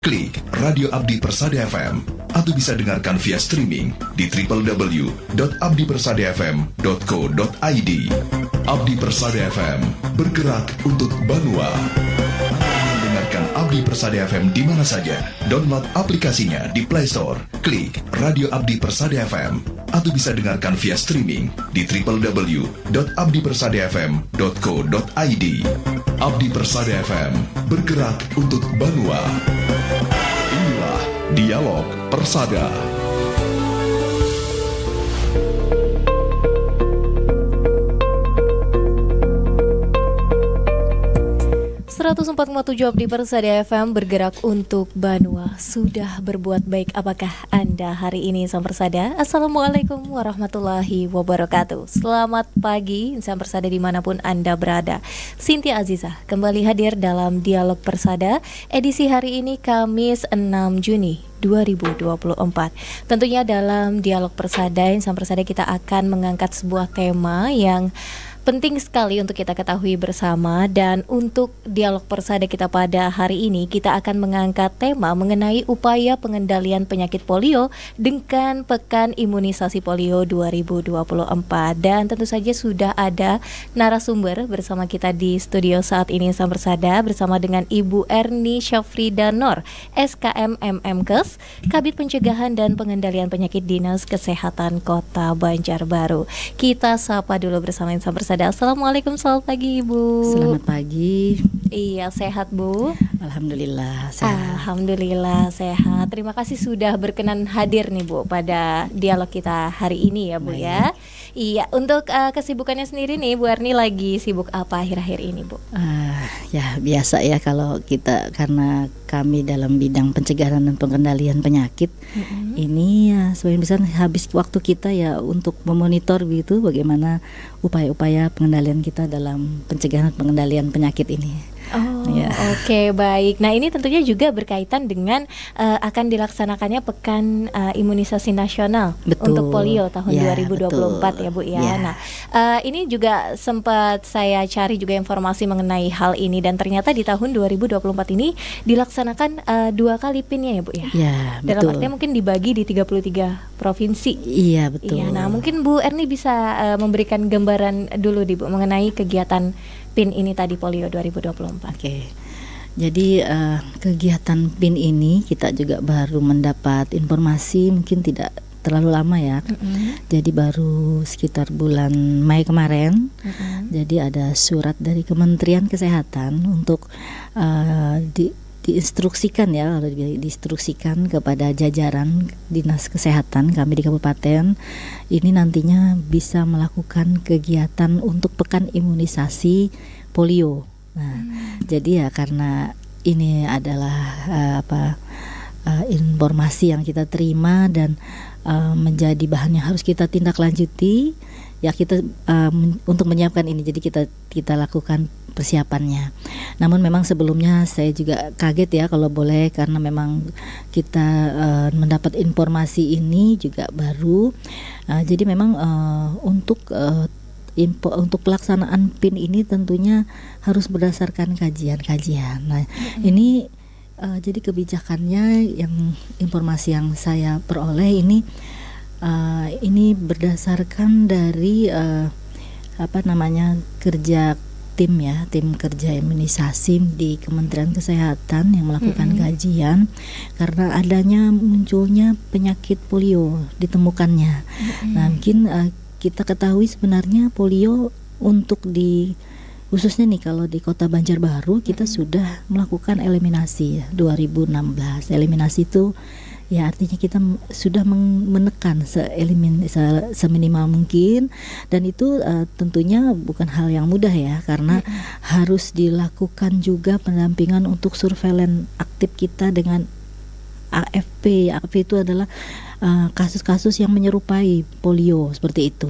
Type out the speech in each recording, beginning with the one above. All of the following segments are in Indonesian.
klik Radio Abdi Persada FM atau bisa dengarkan via streaming di www.abdipersadafm.co.id. Abdi Persada FM, bergerak untuk Banua. Dengarkan Abdi Persada FM di mana saja. Download aplikasinya di Play Store. Klik Radio Abdi Persada FM atau bisa dengarkan via streaming di www.abdipersadafm.co.id. Abdi Persada FM, bergerak untuk Banua. Inilah Dialog Persada. 104,7 Abdi Persada FM, bergerak untuk Banua. Sudah berbuat baik apakah Anda hari ini, Insan Persada? Assalamualaikum warahmatullahi wabarakatuh. Selamat pagi Insan Persada dimanapun Anda berada. Cynthia Aziza kembali hadir dalam Dialog Persada edisi hari ini, Kamis 6 Juni 2024. Tentunya dalam Dialog Persada, Insan Persada, kita akan mengangkat sebuah tema yang penting sekali untuk kita ketahui bersama. Dan untuk Dialog Persada kita pada hari ini, kita akan mengangkat tema mengenai upaya pengendalian penyakit polio dengan Pekan Imunisasi Polio 2024. Dan tentu saja sudah ada narasumber bersama kita di studio saat ini, Insan Persada, bersama dengan Ibu Erni Syafrida Nur, SKM MMkes, Kabid Pencegahan dan Pengendalian Penyakit Dinas Kesehatan Kota Banjarbaru. Kita sapa dulu bersama Insan Persada. Assalamualaikum, selamat pagi Ibu. Selamat pagi. Iya, sehat Bu? Alhamdulillah sehat. Alhamdulillah sehat. Terima kasih sudah berkenan hadir nih Bu pada dialog kita hari ini ya Bu. Baik. Ya. Iya, untuk kesibukannya sendiri nih Bu Erni lagi sibuk apa akhir-akhir ini Bu? Ya biasa ya kalau kita, karena kami dalam bidang pencegahan dan pengendalian penyakit, ini ya sebagian besar habis waktu kita ya untuk memonitor gitu bagaimana upaya-upaya pengendalian kita dalam pencegahan dan pengendalian penyakit ini. Ya. Oke, baik. Nah, ini tentunya juga berkaitan dengan akan dilaksanakannya Pekan Imunisasi Nasional. Betul. Untuk polio tahun 2024 betul. Ya Bu ya. Ya. Nah, ini juga sempat saya cari juga informasi mengenai hal ini, dan ternyata di tahun 2024 ini dilaksanakan 2 kali PIN-nya ya Bu ya. Ya, dalam betul. artinya mungkin dibagi di 33 provinsi. Iya, betul. Iya, nah mungkin Bu Erni bisa memberikan gambaran dulu di Bu mengenai kegiatan PIN ini tadi, polio 2024. Oke. Jadi kegiatan PIN ini kita juga baru mendapat informasi, mungkin tidak terlalu lama ya. Jadi baru sekitar bulan Mei kemarin. Jadi ada surat dari Kementerian Kesehatan untuk diinstruksikan ya, diinstruksikan kepada jajaran Dinas Kesehatan kami di kabupaten ini nantinya bisa melakukan kegiatan untuk Pekan Imunisasi Polio. Nah, jadi ya karena ini adalah informasi yang kita terima dan menjadi bahan yang harus kita tindak lanjuti, ya kita untuk menyiapkan ini, jadi kita lakukan persiapannya. Namun memang sebelumnya saya juga kaget ya kalau boleh, karena memang kita mendapat informasi ini juga baru. Jadi memang untuk pelaksanaan PIN ini tentunya harus berdasarkan kajian-kajian. Nah, ini jadi kebijakannya, yang informasi yang saya peroleh ini berdasarkan dari kerja tim kerja imunisasi di Kementerian Kesehatan yang melakukan kajian karena adanya munculnya penyakit polio ditemukannya. Nah, mungkin kita ketahui sebenarnya polio untuk khususnya nih kalau di Kota Banjarbaru kita sudah melakukan eliminasi ya, 2016. Eliminasi itu ya artinya kita sudah menekan seminimal mungkin, dan itu tentunya bukan hal yang mudah ya, karena harus dilakukan juga pendampingan untuk surveillance aktif kita dengan AFP. AFP itu adalah kasus-kasus yang menyerupai polio seperti itu.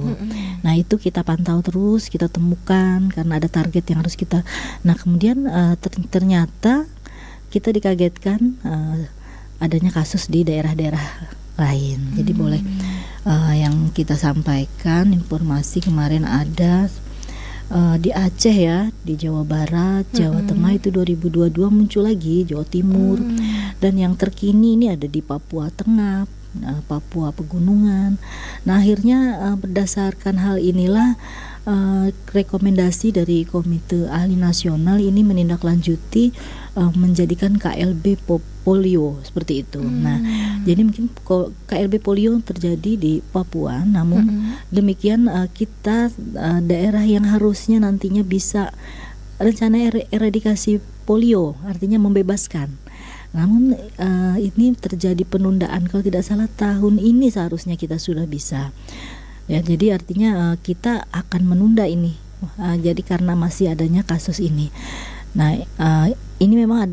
Nah, itu kita pantau terus, kita temukan karena ada target yang harus kita. Nah, kemudian ternyata kita dikagetkan adanya kasus di daerah-daerah lain. Jadi boleh yang kita sampaikan informasi kemarin ada di Aceh ya, di Jawa Barat, Jawa Tengah itu 2022 muncul lagi, Jawa Timur, dan yang terkini ini ada di Papua Tengah, Papua Pegunungan. Nah akhirnya berdasarkan hal inilah rekomendasi dari Komite Ahli Nasional ini menindaklanjuti menjadikan KLB polio seperti itu. Nah, jadi mungkin KLB polio terjadi di Papua, namun demikian kita daerah yang harusnya nantinya bisa rencana eradikasi polio, artinya membebaskan. Namun ini terjadi penundaan, kalau tidak salah tahun ini seharusnya kita sudah bisa. Ya, jadi artinya kita akan menunda ini. Jadi karena masih adanya kasus ini. Nah, ini memang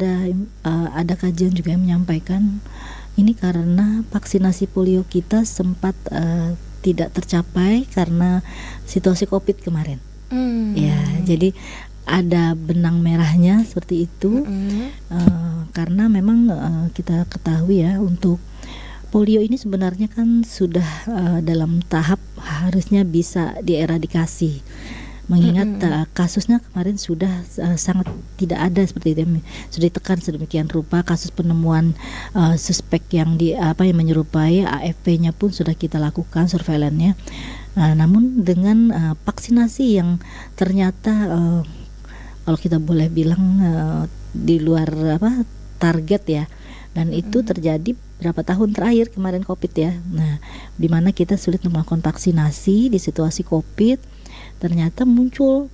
ada kajian juga yang menyampaikan ini karena vaksinasi polio kita sempat tidak tercapai karena situasi Covid kemarin. Ya, jadi ada benang merahnya seperti itu. Karena memang kita ketahui ya, untuk polio ini sebenarnya kan sudah dalam tahap harusnya bisa dieradikasi. Mengingat kasusnya kemarin sudah sangat tidak ada seperti itu, sudah ditekan sedemikian rupa. Kasus penemuan suspek yang yang menyerupai AFP-nya pun sudah kita lakukan surveillance-nya. Namun dengan vaksinasi yang ternyata kalau kita boleh bilang di luar target ya, dan itu terjadi berapa tahun terakhir kemarin Covid ya. Nah, di mana kita sulit melakukan vaksinasi di situasi Covid, ternyata muncul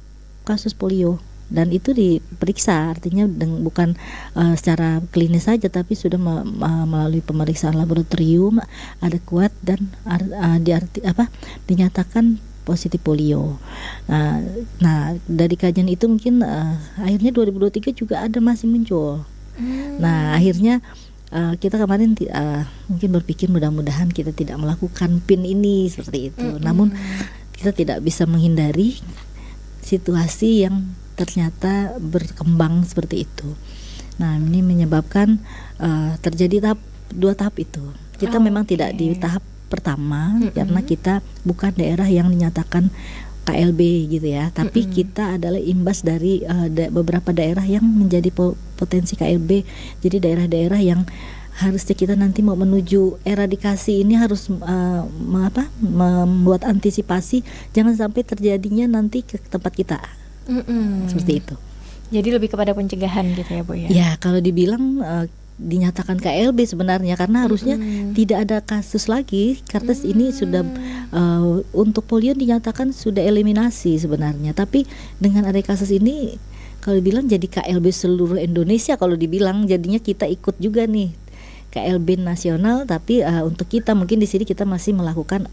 kasus polio dan itu diperiksa, artinya bukan secara klinis saja, tapi sudah melalui pemeriksaan laboratorium ada kuat dan dinyatakan positif polio. Nah, dari kajian itu mungkin akhirnya 2023 juga masih muncul. Nah, akhirnya kita kemarin mungkin berpikir mudah-mudahan kita tidak melakukan PIN ini seperti itu. Namun kita tidak bisa menghindari situasi yang ternyata berkembang seperti itu. Nah, ini menyebabkan terjadi dua tahap itu. Kita memang tidak di tahap pertama karena kita bukan daerah yang dinyatakan KLB gitu ya, tapi kita adalah imbas dari beberapa daerah yang menjadi potensi KLB. Jadi daerah-daerah yang harusnya kita nanti mau menuju eradikasi ini harus membuat antisipasi jangan sampai terjadinya nanti ke tempat kita. Seperti itu. Jadi lebih kepada pencegahan gitu ya, Bu ya. Ya, kalau dibilang dinyatakan KLB sebenarnya karena harusnya tidak ada kasus lagi karena ini sudah untuk polio dinyatakan sudah eliminasi sebenarnya, tapi dengan ada kasus ini kalau dibilang jadi KLB seluruh Indonesia, kalau dibilang jadinya kita ikut juga nih KLB nasional, tapi untuk kita mungkin di sini kita masih melakukan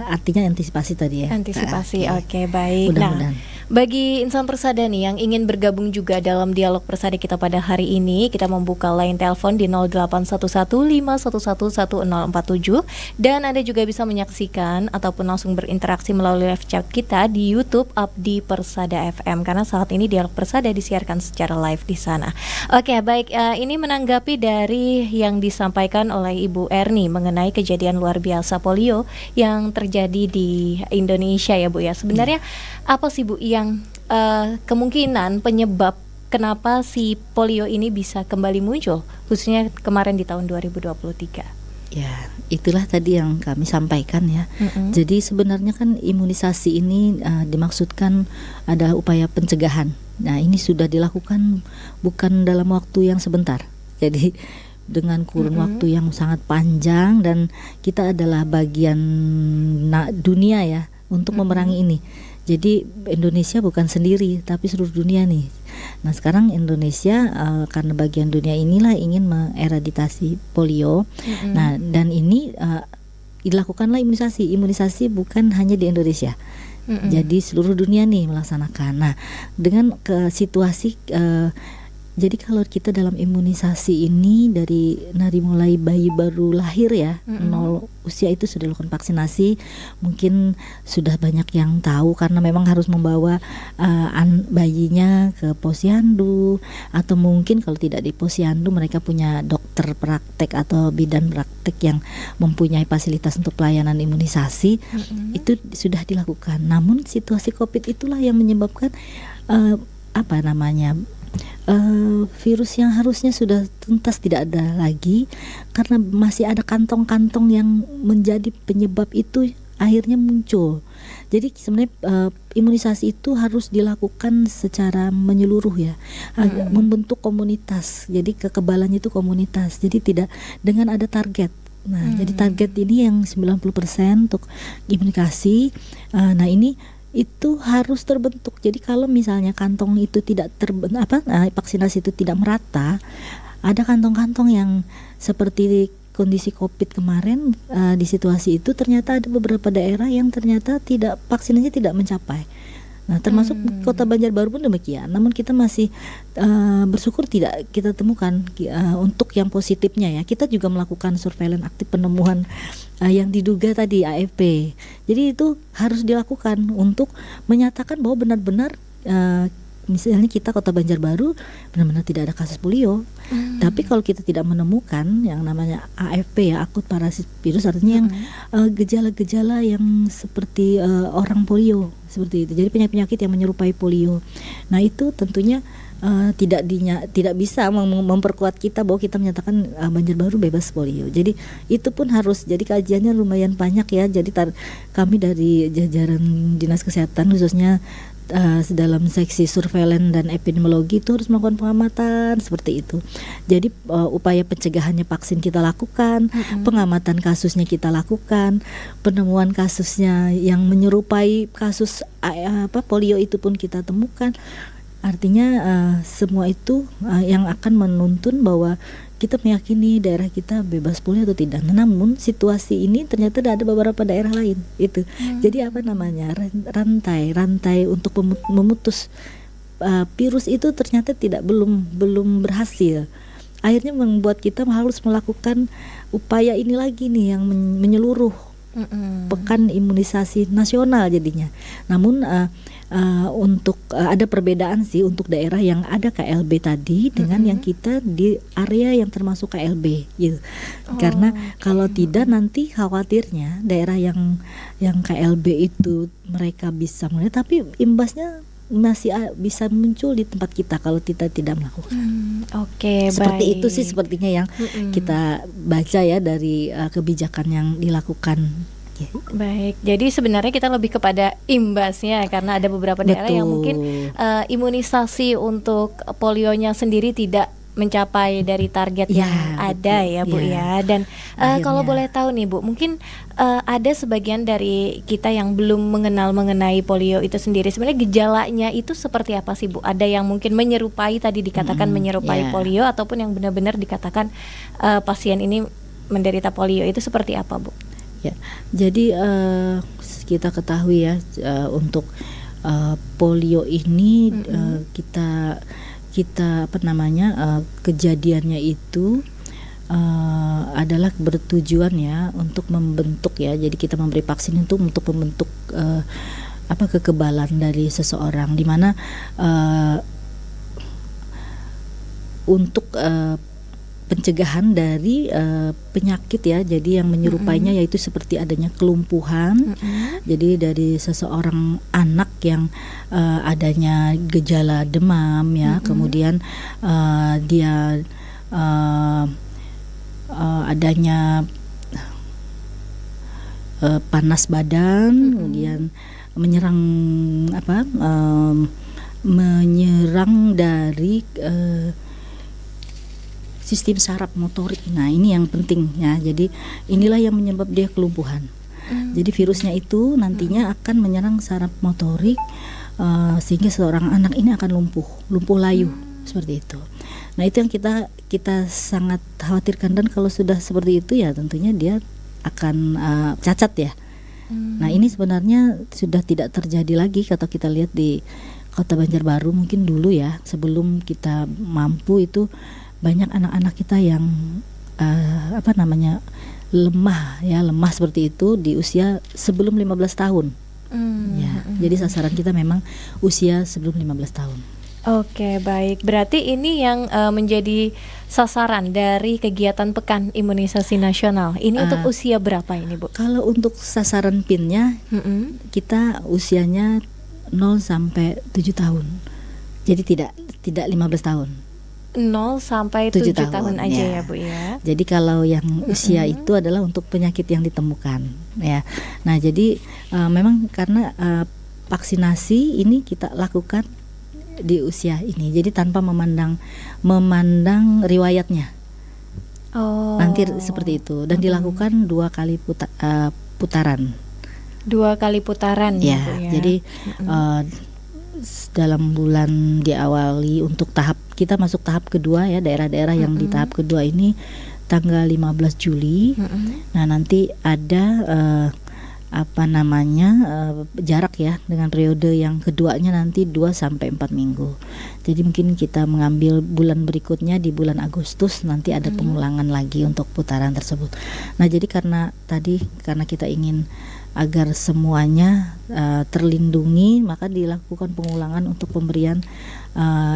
artinya antisipasi tadi ya. Antisipasi, oke, baik. Nah, bagi insan persada nih yang ingin bergabung juga dalam dialog persada kita pada hari ini, kita membuka line telepon di 081151111047 dan Anda juga bisa menyaksikan ataupun langsung berinteraksi melalui live chat kita di YouTube Abdi Persada FM karena saat ini dialog persada disiarkan secara live di sana. Oke, baik, ini menanggapi dari yang disampaikan oleh Ibu Erni mengenai kejadian luar biasa polio yang terjadi di Indonesia ya, Bu ya. Sebenarnya apa sih, Bu, yang kemungkinan penyebab kenapa si polio ini bisa kembali muncul khususnya kemarin di tahun 2023? Ya, itulah tadi yang kami sampaikan ya. Jadi sebenarnya kan imunisasi ini dimaksudkan adalah upaya pencegahan. Nah, ini sudah dilakukan bukan dalam waktu yang sebentar. Jadi dengan kurun waktu yang sangat panjang dan kita adalah bagian dunia ya untuk memerangi ini. Jadi Indonesia bukan sendiri tapi seluruh dunia nih. Nah, sekarang Indonesia karena bagian dunia inilah ingin mengeradikasi polio. Nah, dan ini dilakukanlah imunisasi bukan hanya di Indonesia. Jadi seluruh dunia nih melaksanakan. Nah, dengan situasi jadi kalau kita dalam imunisasi ini dari mulai bayi baru lahir ya, 0 usia itu sudah dilakukan vaksinasi. Mungkin sudah banyak yang tahu karena memang harus membawa bayinya ke posyandu, atau mungkin kalau tidak di posyandu mereka punya dokter praktek atau bidan praktek yang mempunyai fasilitas untuk pelayanan imunisasi. Itu sudah dilakukan. Namun situasi Covid itulah yang menyebabkan virus yang harusnya sudah tuntas tidak ada lagi, karena masih ada kantong-kantong yang menjadi penyebab itu akhirnya muncul. Jadi sebenarnya imunisasi itu harus dilakukan secara menyeluruh ya, membentuk komunitas. Jadi kekebalannya itu komunitas. Jadi tidak dengan ada target. Nah, jadi target ini yang 90% untuk imunisasi. Nah, ini itu harus terbentuk. Jadi kalau misalnya kantong itu tidak vaksinasi itu tidak merata, ada kantong-kantong yang seperti kondisi COVID kemarin, di situasi itu ternyata ada beberapa daerah yang ternyata vaksinasinya tidak mencapai. Nah, termasuk Kota Banjarbaru pun demikian. Namun kita masih bersyukur tidak kita temukan untuk yang positifnya ya. Kita juga melakukan surveillance aktif penemuan yang diduga tadi AFP. Jadi itu harus dilakukan untuk menyatakan bahwa benar-benar misalnya kita Kota Banjarbaru benar-benar tidak ada kasus polio. Tapi kalau kita tidak menemukan yang namanya AFP ya, akut parasit virus, artinya yang gejala-gejala yang seperti orang polio seperti itu. Jadi penyakit yang menyerupai polio. Nah, itu tentunya tidak bisa memperkuat kita bahwa kita menyatakan Banjarbaru bebas polio. Jadi itu pun harus, jadi kajiannya lumayan banyak ya. Jadi kami dari jajaran Dinas Kesehatan khususnya dalam seksi surveillance dan epidemiologi itu harus melakukan pengamatan seperti itu. Jadi upaya pencegahannya vaksin kita lakukan, pengamatan kasusnya kita lakukan, penemuan kasusnya yang menyerupai kasus polio itu pun kita temukan. Artinya semua itu yang akan menuntun bahwa kita meyakini daerah kita bebas polio atau tidak. Namun situasi ini ternyata ada beberapa daerah lain itu. Jadi rantai untuk memutus virus itu ternyata belum berhasil. Akhirnya membuat kita harus melakukan upaya ini lagi nih yang menyeluruh. Pekan imunisasi nasional jadinya. Namun untuk ada perbedaan sih untuk daerah yang ada KLB tadi dengan yang kita di area yang termasuk KLB gitu. Karena kalau tidak nanti khawatirnya daerah yang KLB itu mereka bisa melihat, tapi imbasnya masih bisa muncul di tempat kita kalau kita tidak melakukan. Seperti itu sih sepertinya yang kita baca ya dari kebijakan yang dilakukan. Baik, jadi sebenarnya kita lebih kepada imbasnya karena ada beberapa daerah yang mungkin imunisasi untuk polionya sendiri tidak mencapai dari target yang ada ya Bu ya. Dan kalau boleh tahu nih Bu, mungkin ada sebagian dari kita yang belum mengenai polio itu sendiri. Sebenarnya gejalanya itu seperti apa sih Bu? Ada yang mungkin menyerupai, tadi dikatakan menyerupai polio, ataupun yang benar-benar dikatakan pasien ini menderita polio, itu seperti apa Bu? Ya, jadi kita ketahui ya untuk polio ini kita kejadiannya itu adalah bertujuan ya untuk membentuk ya. Jadi kita memberi vaksin itu untuk membentuk kekebalan dari seseorang, di mana untuk pencegahan dari penyakit ya. Jadi yang menyerupainya yaitu seperti adanya kelumpuhan. Jadi dari seseorang anak yang adanya gejala demam ya, kemudian dia adanya panas badan, kemudian menyerang dari sistem saraf motorik. Nah, ini yang penting ya. Jadi inilah yang menyebab dia kelumpuhan. Jadi virusnya itu nantinya akan menyerang saraf motorik sehingga seorang anak ini akan lumpuh layu seperti itu. Nah, itu yang kita sangat khawatirkan, dan kalau sudah seperti itu ya tentunya dia akan cacat ya. Nah, ini sebenarnya sudah tidak terjadi lagi kalau kita lihat di Kota Banjarbaru mungkin dulu ya, sebelum kita mampu itu banyak anak-anak kita yang lemah seperti itu di usia sebelum 15 tahun. Jadi sasaran kita memang usia sebelum 15 tahun. Oke, baik. Berarti ini yang menjadi sasaran dari kegiatan Pekan Imunisasi Nasional. Ini untuk usia berapa ini, Bu? Kalau untuk sasaran PIN-nya kita usianya 0 sampai 7 tahun. Jadi tidak 15 tahun. 0 sampai 7 tahun aja ya Bu ya. Jadi kalau yang usia itu adalah untuk penyakit yang ditemukan ya. Nah jadi memang karena vaksinasi ini kita lakukan di usia ini. Jadi tanpa memandang riwayatnya. Nanti seperti itu dan dilakukan 2 kali putaran. 2 kali putaran ya Bu ya. Jadi dalam bulan diawali untuk kita masuk tahap kedua ya, daerah-daerah yang di tahap kedua ini tanggal 15 Juli. Nah nanti ada jarak ya dengan periode yang keduanya nanti 2 sampai 4 minggu. Jadi mungkin kita mengambil bulan berikutnya di bulan Agustus, nanti ada pengulangan lagi untuk putaran tersebut. Nah jadi karena kita ingin agar semuanya terlindungi, maka dilakukan pengulangan untuk pemberian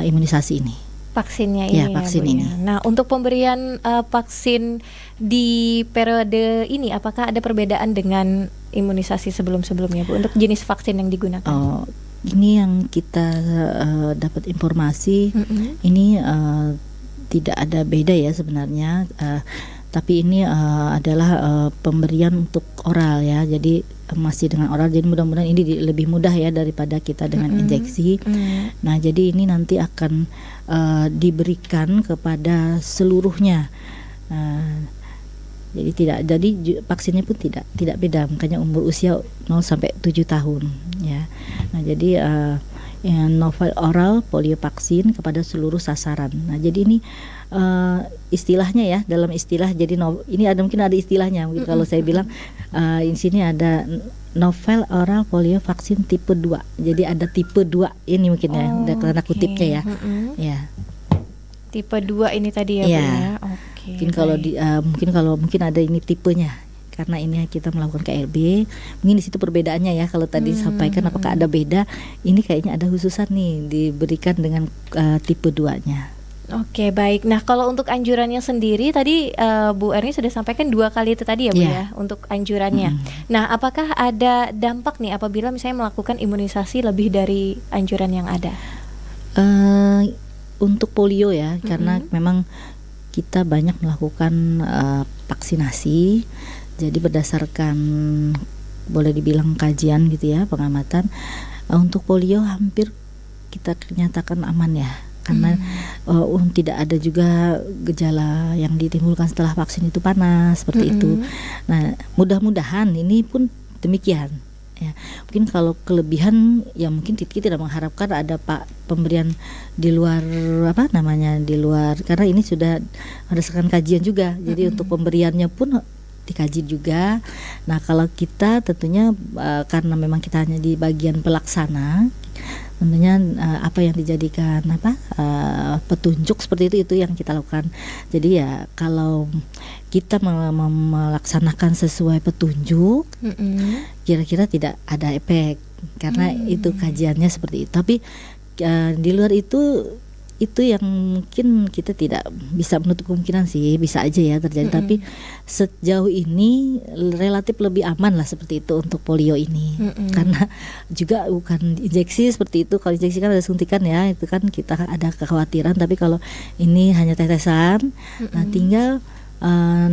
imunisasi ini. Vaksinnya ini vaksin Bu, ini. Nah untuk pemberian vaksin di periode ini, apakah ada perbedaan dengan imunisasi sebelum-sebelumnya Bu untuk jenis vaksin yang digunakan? Ini yang kita dapat informasi, ini tidak ada beda ya sebenarnya. Tapi ini adalah pemberian untuk oral ya, jadi masih dengan oral. Jadi mudah-mudahan ini lebih mudah ya daripada kita dengan injeksi. Nah jadi ini nanti akan diberikan kepada seluruhnya. Jadi vaksinnya pun tidak beda, makanya umur usia 0 sampai 7 tahun ya. Nah jadi novel oral polio vaksin kepada seluruh sasaran. Nah jadi ini istilahnya ya, dalam istilah jadi ini mungkin ada istilahnya. Mungkin kalau saya bilang di sini ada novel oral polio vaksin tipe 2. Jadi ada tipe 2 ini mungkin ya, ada tanda kutipnya ya. Ya. Tipe 2 ini tadi ya Bu ya. Oke. Mungkin ada ini tipenya. Karena ini kita melakukan KLB, mungkin di situ perbedaannya ya. Kalau tadi sampaikan apakah ada beda, ini kayaknya ada khususan nih diberikan dengan tipe 2-nya. Oke, baik. Nah, kalau untuk anjurannya sendiri tadi Bu Erni sudah sampaikan 2 kali itu tadi ya Bu ya untuk anjurannya. Nah, apakah ada dampak nih apabila misalnya melakukan imunisasi lebih dari anjuran yang ada? Untuk polio ya, karena memang kita banyak melakukan vaksinasi. Jadi berdasarkan boleh dibilang kajian gitu ya, pengamatan, untuk polio hampir kita nyatakan aman ya. Karena tidak ada juga gejala yang ditimbulkan setelah vaksin itu panas seperti itu. Nah, mudah-mudahan ini pun demikian. Ya, mungkin kalau kelebihan ya mungkin kita tidak mengharapkan ada pemberian di luar di luar, karena ini sudah berdasarkan kajian juga. Jadi untuk pemberiannya pun dikaji juga. Nah, kalau kita tentunya karena memang kita hanya di bagian pelaksana, tentunya apa yang dijadikan petunjuk seperti itu yang kita lakukan. Jadi ya kalau kita melaksanakan sesuai petunjuk, kira-kira tidak ada efek karena itu kajiannya seperti itu. Tapi di luar itu yang mungkin kita tidak bisa menutup kemungkinan sih, bisa aja ya terjadi. Tapi sejauh ini relatif lebih aman lah seperti itu untuk polio ini. Karena juga bukan injeksi seperti itu. Kalau injeksi kan ada suntikan ya, itu kan kita ada kekhawatiran. Tapi kalau ini hanya tetesan, nah tinggal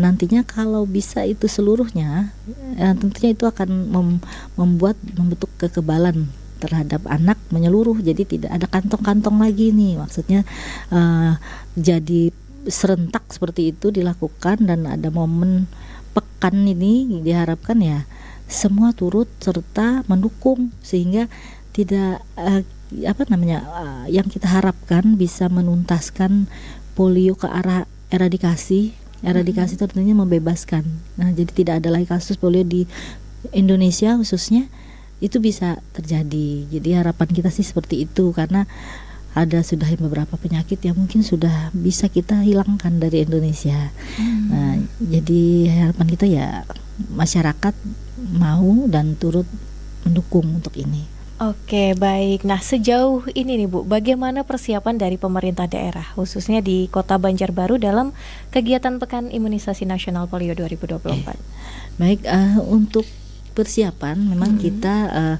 nantinya kalau bisa itu seluruhnya, tentunya itu akan membentuk kekebalan terhadap anak menyeluruh. Jadi tidak ada kantong-kantong lagi nih, maksudnya jadi serentak seperti itu dilakukan. Dan ada momen pekan ini diharapkan ya semua turut serta mendukung, sehingga tidak yang kita harapkan bisa menuntaskan polio ke arah eradikasi. Eradikasi itu artinya membebaskan. Nah, jadi tidak ada lagi kasus polio di Indonesia khususnya, itu bisa terjadi. Jadi harapan kita sih seperti itu, karena ada sudah beberapa penyakit yang mungkin sudah bisa kita hilangkan dari Indonesia. Nah, jadi harapan kita ya masyarakat mau dan turut mendukung untuk ini. Oke, baik. Nah, sejauh ini nih Bu, bagaimana persiapan dari pemerintah daerah khususnya di Kota Banjarbaru dalam kegiatan Pekan Imunisasi Nasional Polio 2024? Baik, untuk persiapan memang kita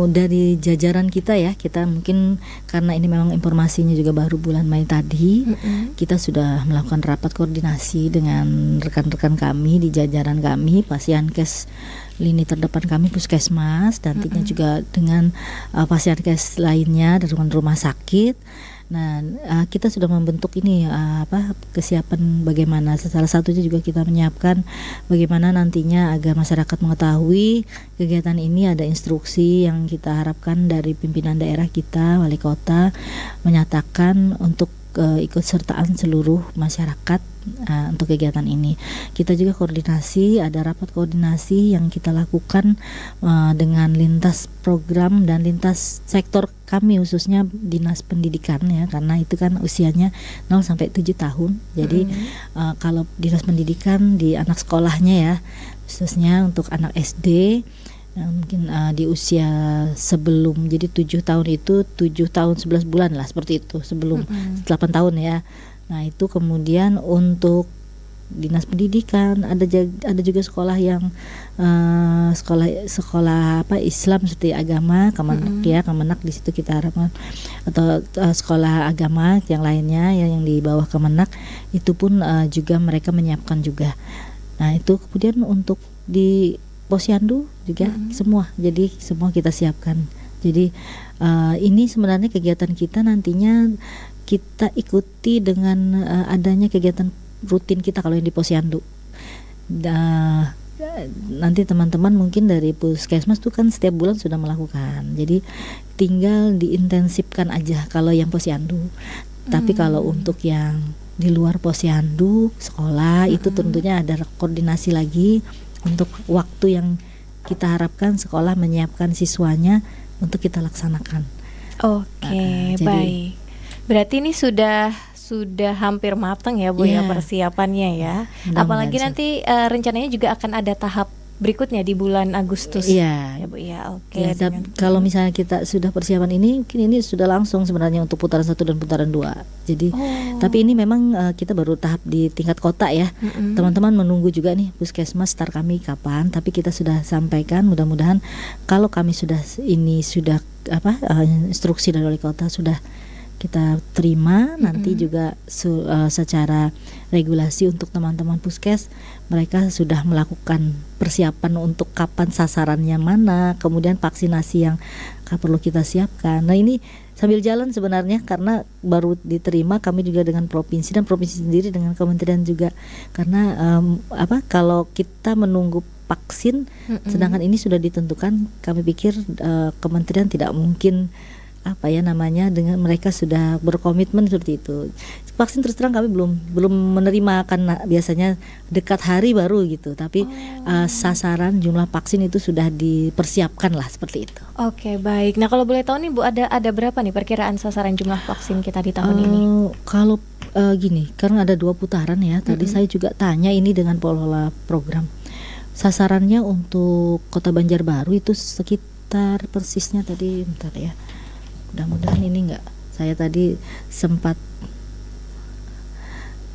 dari jajaran kita ya, kita mungkin karena ini memang informasinya juga baru bulan Mei tadi, kita sudah melakukan rapat koordinasi dengan rekan-rekan kami di jajaran kami, Pasienkes lini terdepan kami Puskesmas, nantinya juga dengan Pasienkes lainnya dari rumah sakit. Nah, kita sudah membentuk ini kesiapan bagaimana. Salah satunya juga kita menyiapkan bagaimana nantinya agar masyarakat mengetahui kegiatan ini. Ada instruksi yang kita harapkan dari pimpinan daerah kita, wali kota, menyatakan untuk ikut sertaan seluruh masyarakat untuk kegiatan ini. Kita juga koordinasi, ada rapat koordinasi yang kita lakukan dengan lintas program dan lintas sektor kami, khususnya dinas pendidikan ya, karena itu kan usianya 0 sampai 7 tahun. Jadi kalau dinas pendidikan di anak sekolahnya ya, khususnya untuk anak SD, mungkin di usia sebelum, jadi 7 tahun itu 7 tahun 11 bulan lah, seperti itu, sebelum 8 tahun ya. Nah itu kemudian untuk dinas pendidikan ada juga sekolah yang sekolah Islam seperti agama Kemenak ya, Kemenak di situ kita harapkan, atau sekolah agama yang lainnya yang di bawah Kemenak itu pun juga mereka menyiapkan juga. Nah itu kemudian untuk di Posyandu juga semua, jadi semua kita siapkan. Jadi ini sebenarnya kegiatan kita nantinya kita ikuti dengan adanya kegiatan rutin kita kalau yang di Posyandu. Nanti teman-teman mungkin dari Puskesmas itu kan setiap bulan sudah melakukan, jadi tinggal diintensifkan aja kalau yang Posyandu. Tapi kalau untuk yang di luar Posyandu sekolah itu tentunya ada koordinasi lagi untuk waktu yang kita harapkan sekolah menyiapkan siswanya untuk kita laksanakan. Oke, baik. Berarti ini sudah hampir matang ya Bu ya persiapannya ya. Apalagi nanti rencananya juga akan ada tahap berikutnya di bulan Agustus. Iya. Ya Bu ya. Oke. Ya, kalau misalnya kita sudah persiapan ini, mungkin ini sudah langsung sebenarnya untuk putaran 1 dan putaran 2. Jadi tapi ini memang kita baru tahap di tingkat kota ya. Teman-teman menunggu juga nih Puskesmas start kami kapan, tapi kita sudah sampaikan, mudah-mudahan kalau kami sudah instruksi dari wali kota sudah kita terima, nanti juga secara regulasi untuk teman-teman Puskes, mereka sudah melakukan persiapan untuk kapan sasarannya mana, kemudian vaksinasi yang perlu kita siapkan. Nah ini sambil jalan sebenarnya, karena baru diterima kami juga dengan provinsi, dan provinsi sendiri dengan kementerian juga, karena kalau kita menunggu vaksin sedangkan ini sudah ditentukan, kami pikir kementerian tidak mungkin dengan mereka sudah berkomitmen seperti itu. Vaksin terus terang kami belum menerima, karena biasanya dekat hari baru gitu. Tapi sasaran jumlah vaksin itu sudah dipersiapkan lah seperti itu. Oke, baik. Nah kalau boleh tahu nih Bu, ada berapa nih perkiraan sasaran jumlah vaksin kita di tahun ini? Kalau gini, karena ada 2 putaran ya. Tadi saya juga tanya ini dengan pengelola program. Sasarannya untuk Kota Banjarbaru itu sekitar persisnya tadi, bentar ya. Mudah-mudahan ini enggak, saya tadi sempat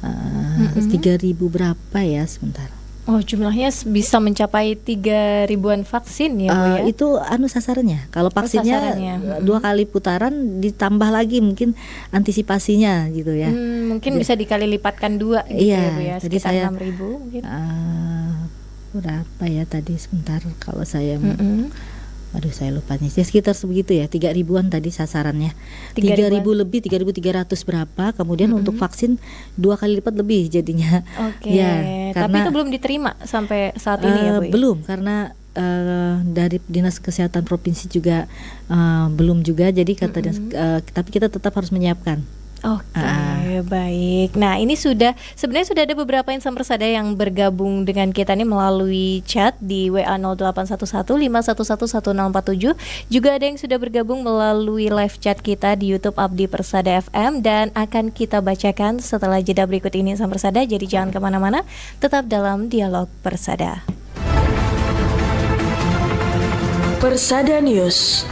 3.000 berapa ya, sebentar. Oh, jumlahnya bisa mencapai 3.000-an vaksin ya Bu ya? Itu sasarannya. Kalau vaksinnya 2 kali putaran ditambah lagi mungkin antisipasinya gitu ya. Mungkin bisa dikali lipatkan 2 gitu ya Bu ya, sekitar 6.000 mungkin. Berapa ya tadi, sebentar kalau saya aduh saya lupa nih, sekitar sebegitu ya, 3.000-an tadi sasarannya. 3.000 lebih, 3.300 berapa, kemudian untuk vaksin 2 kali lipat lebih jadinya. Oke, ya, tapi itu belum diterima sampai saat ini ya Bu? Belum, karena dari Dinas Kesehatan Provinsi juga belum juga, jadi kata tapi kita tetap harus menyiapkan. Oke, baik. Nah, ini sebenarnya sudah ada beberapa insan persada yang bergabung dengan kita nih melalui chat di WA 081151111047. Juga ada yang sudah bergabung melalui live chat kita di YouTube Abdi Persada FM, dan akan kita bacakan setelah jeda berikut ini insan persada. Jadi jangan kemana-mana, tetap dalam Dialog Persada. Persada News.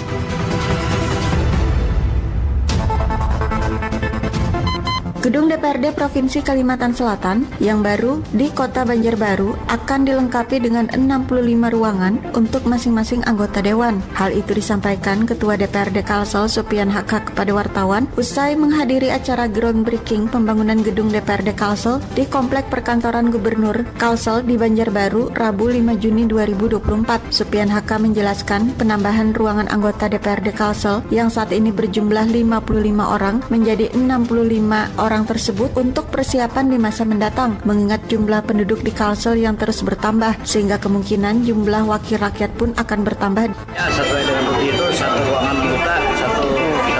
Gedung DPRD Provinsi Kalimantan Selatan yang baru di Kota Banjarbaru akan dilengkapi dengan 65 ruangan untuk masing-masing anggota dewan. Hal itu disampaikan Ketua DPRD Kalsel Supian Haka kepada wartawan usai menghadiri acara groundbreaking pembangunan gedung DPRD Kalsel di Komplek Perkantoran Gubernur Kalsel di Banjarbaru Rabu 5 Juni 2024. Supian Haka menjelaskan penambahan ruangan anggota DPRD Kalsel yang saat ini berjumlah 55 orang menjadi 65 orang tersebut untuk persiapan di masa mendatang, mengingat jumlah penduduk di Kalsel yang terus bertambah, sehingga kemungkinan jumlah wakil rakyat pun akan bertambah. Ya, sesuai dengan bukti itu satu ruangan kita, satu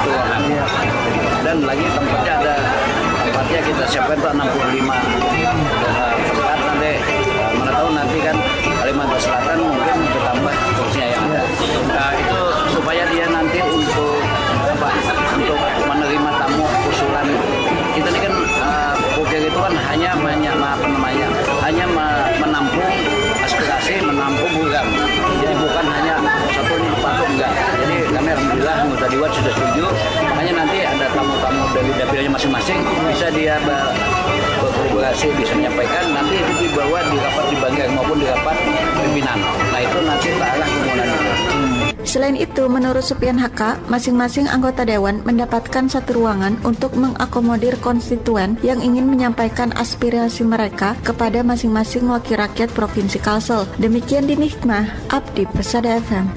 ruangan. Dan lagi tempatnya kita siapkan untuk 65 tempat nanti. Mana tahu nanti kan Kalimantan Selatan mungkin bertambah kursinya yang ada. Nah, itu supaya dia nanti untuk menerima tamu usulan. Kita ini kan Pupil itu kan hanya menampung aspirasi, menampung program. Jadi bukan hanya satu ini patung enggak. Jadi kami alhamdulillah anggota Dewan sudah setuju. Makanya nanti ada tamu-tamu dari dapilnya masing-masing bisa dia berkolaborasi, bisa menyampaikan. Nanti itu dibawa di rapat di Banggar maupun di rapat pimpinan. Nah itu nanti ke arah kemudian itu. Selain itu, menurut Supian Haka, masing-masing anggota dewan mendapatkan satu ruangan untuk mengakomodir konstituen yang ingin menyampaikan aspirasi mereka kepada masing-masing wakil rakyat Provinsi Kalsel. Demikian di Hikmah, Abdi Persada FM.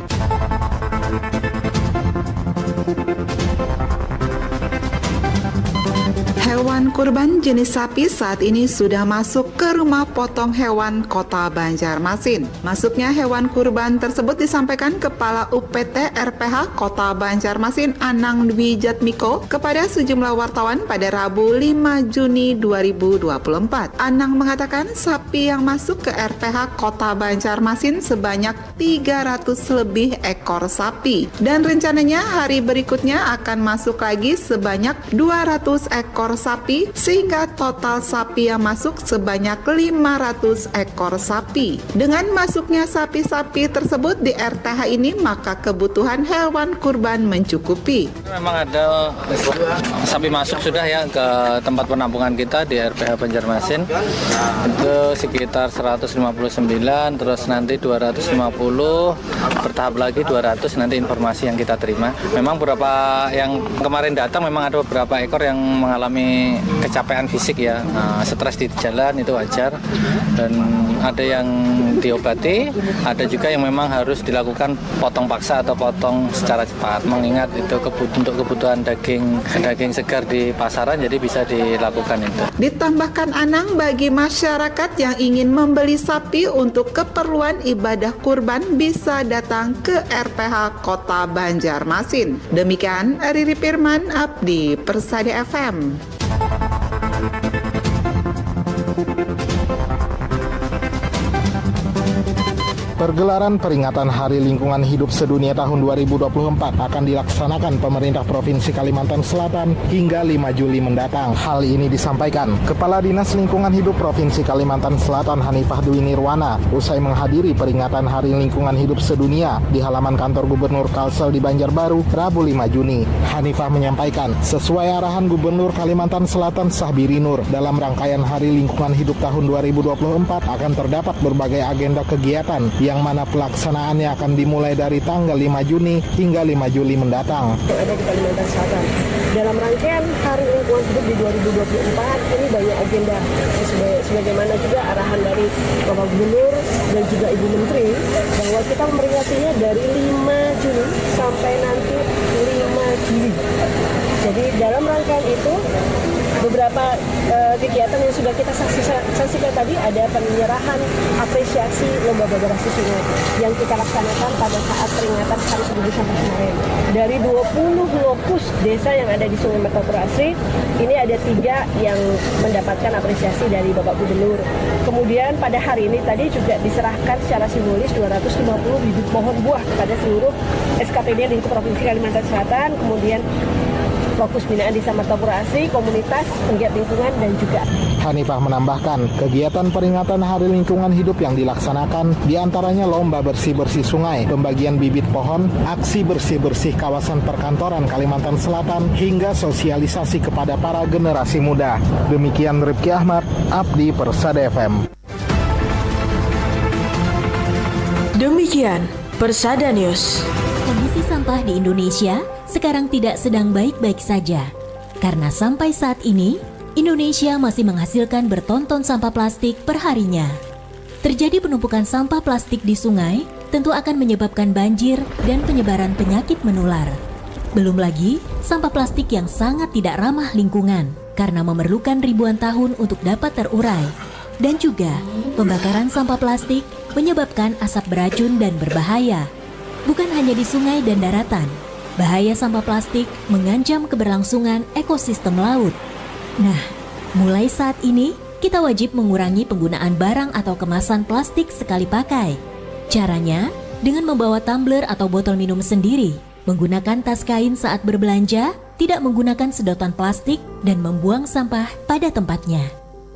Hewan kurban jenis sapi saat ini sudah masuk ke rumah potong hewan Kota Banjarmasin. Masuknya hewan kurban tersebut disampaikan Kepala UPT RPH Kota Banjarmasin Anang Dwi Jatmiko kepada sejumlah wartawan pada Rabu 5 Juni 2024. Anang mengatakan sapi yang masuk ke RPH Kota Banjarmasin sebanyak 300 lebih ekor sapi. Dan rencananya hari berikutnya akan masuk lagi sebanyak 200 ekor sapi sehingga total sapi yang masuk sebanyak 500 ekor sapi. Dengan masuknya sapi-sapi tersebut di RTH ini maka kebutuhan hewan kurban mencukupi. Memang ada sapi masuk sudah ya ke tempat penampungan kita di RPH Banjarmasin. Itu sekitar 159, terus nanti 250, bertahap lagi 200 nanti informasi yang kita terima. Memang beberapa yang kemarin datang memang ada beberapa ekor yang mengalami kecapean fisik ya, stres di jalan itu wajar, dan ada yang diobati, ada juga yang memang harus dilakukan potong paksa atau potong secara cepat, mengingat itu untuk kebutuhan daging segar di pasaran, jadi bisa dilakukan itu. Ditambahkan Anang, bagi masyarakat yang ingin membeli sapi untuk keperluan ibadah kurban bisa datang ke RPH Kota Banjarmasin. Demikian Riri Firman, Abdi Persada FM. Pergelaran peringatan Hari Lingkungan Hidup Sedunia tahun 2024 akan dilaksanakan pemerintah Provinsi Kalimantan Selatan hingga 5 Juli mendatang. Hal ini disampaikan Kepala Dinas Lingkungan Hidup Provinsi Kalimantan Selatan Hanifah Dwi Nirwana usai menghadiri peringatan Hari Lingkungan Hidup Sedunia di halaman kantor Gubernur Kalsel di Banjarbaru Rabu 5 Juni. Hanifah menyampaikan sesuai arahan Gubernur Kalimantan Selatan Sahbiri Nur dalam rangkaian Hari Lingkungan Hidup tahun 2024 akan terdapat berbagai agenda kegiatan yang mana pelaksanaannya akan dimulai dari tanggal 5 Juni hingga 5 Juli mendatang. Yang ada di Kalimantan Selatan. Dalam rangkaian Hari Lingkungan Hidup di 2024 ini banyak agenda sebagaimana juga arahan dari Bapak Gubernur dan juga Ibu Menteri bahwa kita memperingatinya dari 5 Juni sampai nanti 5 Juli. Jadi dalam rangkaian itu beberapa kegiatan yang sudah kita saksikan tadi, ada penyerahan apresiasi lomba beberapa sungai yang kita laksanakan pada saat peringatan Hari Peduli Sampah kemarin. Dari 20 lokus desa yang ada di Sungai Mertatur Asri, ini ada 3 yang mendapatkan apresiasi dari Bapak Gubernur. Kemudian pada hari ini tadi juga diserahkan secara simbolis 250 bibit pohon buah kepada seluruh SKPD di Provinsi Kalimantan Selatan. Kemudian fokus binaan desa Martapura Asri, komunitas, penggiat lingkungan, dan juga Hanifah menambahkan, kegiatan peringatan Hari Lingkungan Hidup yang dilaksanakan diantaranya lomba bersih-bersih sungai, pembagian bibit pohon, aksi bersih-bersih kawasan perkantoran Kalimantan Selatan, hingga sosialisasi kepada para generasi muda. Demikian Rifki Ahmad, Abdi Persada FM. Demikian Persada News. Kondisi sampah di Indonesia sekarang tidak sedang baik-baik saja. Karena sampai saat ini, Indonesia masih menghasilkan bertonton sampah plastik perharinya. Terjadi penumpukan sampah plastik di sungai tentu akan menyebabkan banjir dan penyebaran penyakit menular. Belum lagi sampah plastik yang sangat tidak ramah lingkungan karena memerlukan ribuan tahun untuk dapat terurai. Dan juga pembakaran sampah plastik menyebabkan asap beracun dan berbahaya. Bukan hanya di sungai dan daratan, bahaya sampah plastik mengancam keberlangsungan ekosistem laut. Nah, mulai saat ini kita wajib mengurangi penggunaan barang atau kemasan plastik sekali pakai. Caranya dengan membawa tumbler atau botol minum sendiri, menggunakan tas kain saat berbelanja, tidak menggunakan sedotan plastik, dan membuang sampah pada tempatnya.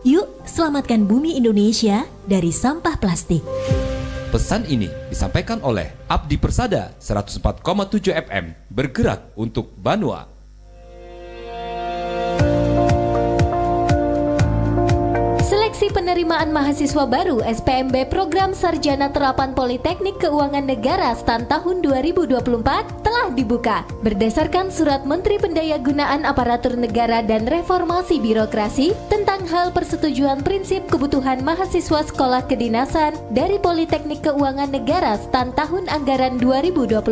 Yuk, selamatkan bumi Indonesia dari sampah plastik. Pesan ini disampaikan oleh Abdi Persada 104,7 FM, bergerak untuk Banua. Seleksi penerimaan mahasiswa baru SPMB Program Sarjana Terapan Politeknik Keuangan Negara STAN tahun 2024 telah dibuka. Berdasarkan Surat Menteri Pendayagunaan Aparatur Negara dan Reformasi Birokrasi tentang hal persetujuan prinsip kebutuhan mahasiswa sekolah kedinasan dari Politeknik Keuangan Negara STAN tahun anggaran 2024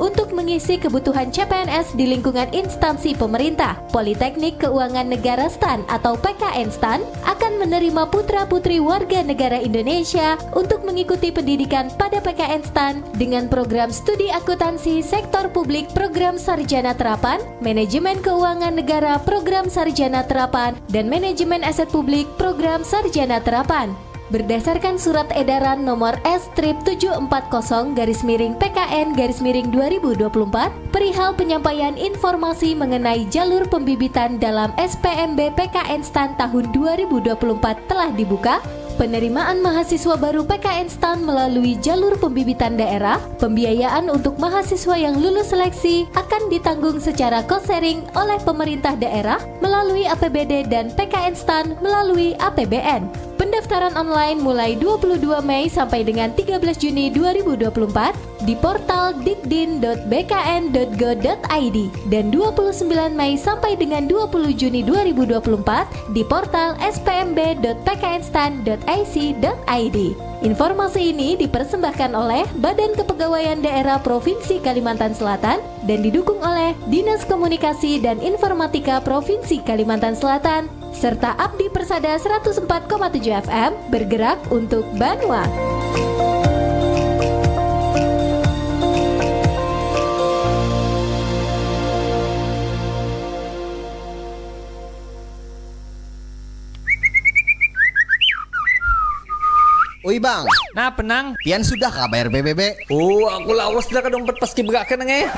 untuk mengisi kebutuhan CPNS di lingkungan instansi pemerintah, Politeknik Keuangan Negara STAN atau PKN STAN akan menerima putra-putri warga negara Indonesia untuk mengikuti pendidikan pada PKN STAN dengan program studi akuntansi sektor publik program sarjana terapan, manajemen keuangan negara program sarjana terapan, dan manajemen aset publik program sarjana terapan. Berdasarkan Surat Edaran Nomor S-70/PKN-2024 perihal penyampaian informasi mengenai jalur pembibitan dalam SPMB PKN STAN tahun 2024 telah dibuka. Penerimaan mahasiswa baru PKN STAN melalui jalur pembibitan daerah, pembiayaan untuk mahasiswa yang lulus seleksi akan ditanggung secara cost sharing oleh pemerintah daerah melalui APBD dan PKN STAN melalui APBN. Pendaftaran online mulai 22 Mei sampai dengan 13 Juni 2024 di portal dikdin.bkn.go.id dan 29 Mei sampai dengan 20 Juni 2024 di portal spmb.pknstan.ac.id. Informasi ini dipersembahkan oleh Badan Kepegawaian Daerah Provinsi Kalimantan Selatan dan didukung oleh Dinas Komunikasi dan Informatika Provinsi Kalimantan Selatan serta Abdi Persada 104,7 FM bergerak untuk Banua. Oi bang, Nah penang, pian sudah kah bayar PBB? oh aku lawas dah ke dompet pas kiberakan nge.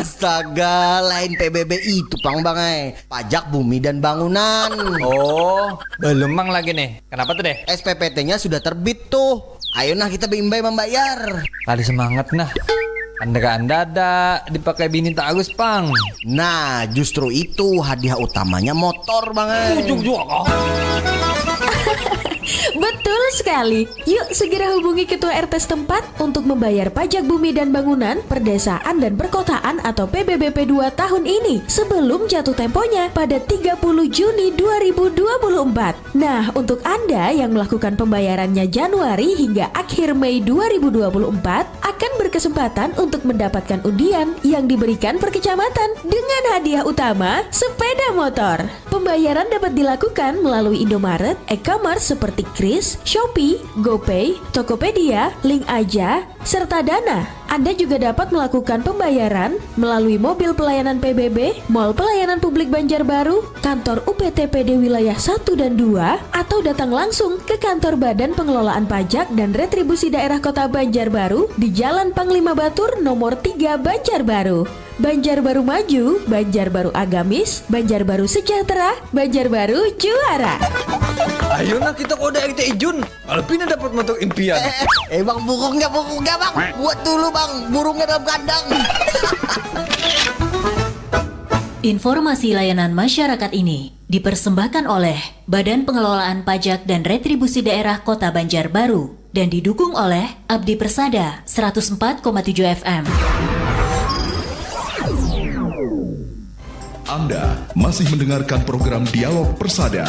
Astaga, lain PBB itu pang bang pajak bumi dan bangunan. Oh, belum mang lagi nih. Kenapa tuh deh? SPPT-nya sudah terbit tuh. Ayo nah kita bimbai membayar. Kali semangat nah. Anda ada dipakai bini tagus pang. Nah, justru itu hadiah utamanya motor bang. Ujung juga. Betul sekali. Yuk segera hubungi Ketua RT setempat untuk membayar pajak bumi dan bangunan, perdesaan dan perkotaan atau PBBP 2 tahun ini sebelum jatuh temponya pada 30 Juni 2024. Nah, untuk Anda yang melakukan pembayarannya Januari hingga akhir Mei 2024 akan berkesempatan untuk mendapatkan undian yang diberikan per kecamatan dengan hadiah utama sepeda motor. Pembayaran dapat dilakukan melalui Indomaret, e-commerce seperti Kris, Shopee, GoPay, Tokopedia, Link Aja, serta Dana. Anda juga dapat melakukan pembayaran melalui mobil pelayanan PBB, Mall Pelayanan Publik Banjarbaru, kantor UPTPD wilayah 1 dan 2, atau datang langsung ke kantor Badan Pengelolaan Pajak dan Retribusi Daerah Kota Banjarbaru di Jalan Panglima Batur nomor 3 Banjarbaru. Banjarbaru maju, Banjarbaru agamis, Banjarbaru sejahtera, Banjarbaru juara. Ayo nah kita kode kita Ijun. Alpina dapat motor impian. Bang, burungnya bang. Buat dulu bang, burungnya dalam kandang. Informasi layanan masyarakat ini dipersembahkan oleh Badan Pengelolaan Pajak dan Retribusi Daerah Kota Banjarbaru dan didukung oleh Abdi Persada 104,7 FM. Anda masih mendengarkan program Dialog Persada.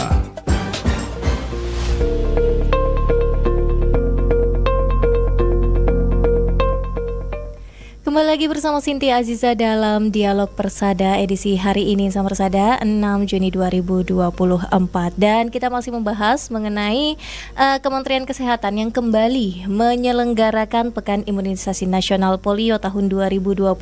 Kembali lagi bersama Cynthia Aziza dalam Dialog Persada edisi hari ini sama Persada 6 Juni 2024. Dan kita masih membahas mengenai Kementerian Kesehatan yang kembali menyelenggarakan Pekan Imunisasi Nasional Polio tahun 2024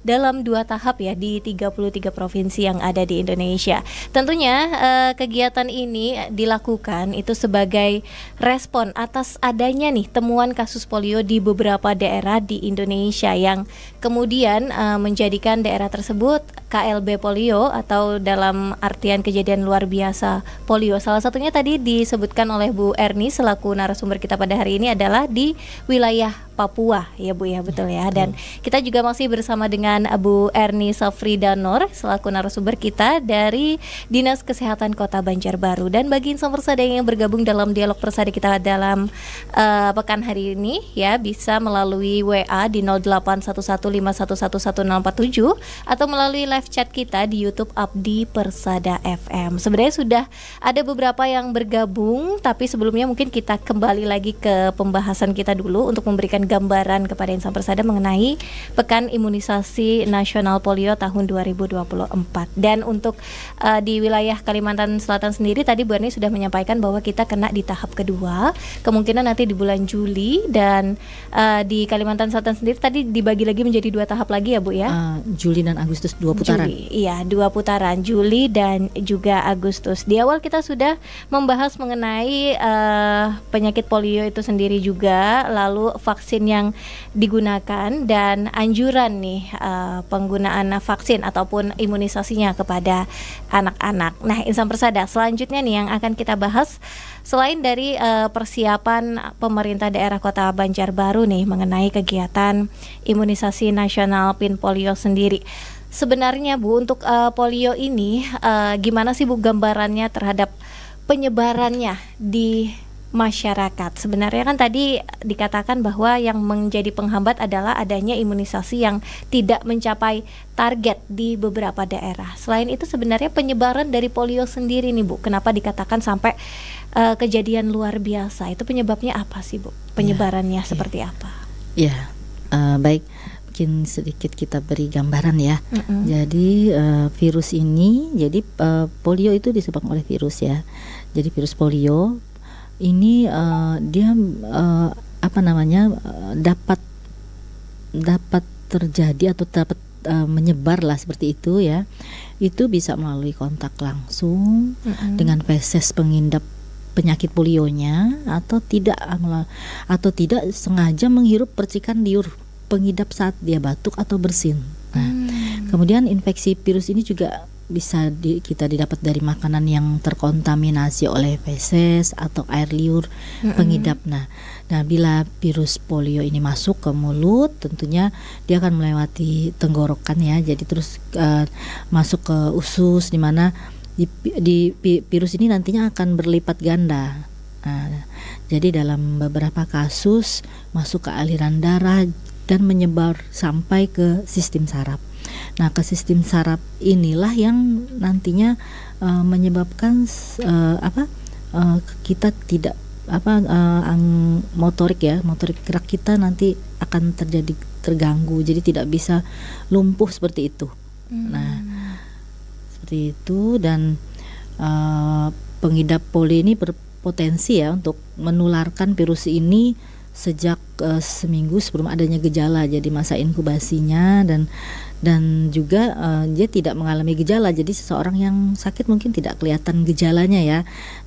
dalam 2 tahap ya di 33 provinsi yang ada di Indonesia. Tentunya kegiatan ini dilakukan itu sebagai respon atas adanya nih temuan kasus polio di beberapa daerah di Indonesia yang kemudian menjadikan daerah tersebut KLB polio atau dalam artian kejadian luar biasa polio. Salah satunya tadi disebutkan oleh Bu Erni selaku narasumber kita pada hari ini adalah di wilayah Papua ya Bu ya, betul ya. Dan kita juga masih bersama dengan Bu Erni Safridanor selaku narasumber kita dari Dinas Kesehatan Kota Banjarbaru. Dan bagi insan Persada yang bergabung dalam Dialog Persada kita dalam pekan hari ini ya, bisa melalui WA di 081151111047 atau melalui live chat kita di YouTube Abdi Persada FM. Sebenarnya sudah ada beberapa yang bergabung, tapi sebelumnya mungkin kita kembali lagi ke pembahasan kita dulu untuk memberikan gambaran kepada insan Persada mengenai Pekan Imunisasi Nasional Polio tahun 2024. Dan untuk di wilayah Kalimantan Selatan sendiri tadi Bu Erni sudah menyampaikan bahwa kita kena di tahap kedua, kemungkinan nanti di bulan Juli. Dan di Kalimantan Selatan sendiri tadi dibagi lagi menjadi 2 tahap lagi ya Bu ya. Juli dan Agustus 2 putaran. Iya, 2 putaran, Juli dan juga Agustus. Di awal kita sudah membahas mengenai penyakit polio itu sendiri juga, lalu vaksin yang digunakan dan anjuran nih penggunaan vaksin ataupun imunisasinya kepada anak-anak. Nah, insan Persada selanjutnya nih yang akan kita bahas selain dari persiapan pemerintah daerah Kota Banjarbaru nih mengenai kegiatan imunisasi nasional PIN polio sendiri. Sebenarnya Bu, untuk polio ini gimana sih Bu gambarannya terhadap penyebarannya di masyarakat? Sebenarnya kan tadi dikatakan bahwa yang menjadi penghambat adalah adanya imunisasi yang tidak mencapai target di beberapa daerah. Selain itu sebenarnya penyebaran dari polio sendiri nih Bu, kenapa dikatakan sampai kejadian luar biasa? Itu penyebabnya apa sih Bu? Penyebarannya seperti apa? Ya, baik. Mungkin sedikit kita beri gambaran ya. Jadi virus ini, jadi polio itu disebabkan oleh virus ya. Jadi virus polio ini dia dapat terjadi atau dapat menyebar lah seperti itu ya. Itu bisa melalui kontak langsung dengan feses pengidap penyakit polionya atau tidak sengaja menghirup percikan liur pengidap saat dia batuk atau bersin. Nah, kemudian infeksi virus ini juga bisa kita didapat dari makanan yang terkontaminasi oleh feses atau air liur pengidap. Nah, bila virus polio ini masuk ke mulut, tentunya dia akan melewati tenggorokan ya. Jadi terus masuk ke usus, di mana di virus ini nantinya akan berlipat ganda. Nah, jadi dalam beberapa kasus masuk ke aliran darah dan menyebar sampai ke sistem saraf. Nah, ke sistem saraf inilah yang nantinya menyebabkan kita tidak motorik gerak kita nanti akan terganggu, jadi tidak bisa lumpuh seperti itu. Nah, seperti itu. Dan pengidap polio ini berpotensi ya untuk menularkan virus ini sejak seminggu sebelum adanya gejala, jadi masa inkubasinya dan juga dia tidak mengalami gejala, jadi seseorang yang sakit mungkin tidak kelihatan gejalanya ya,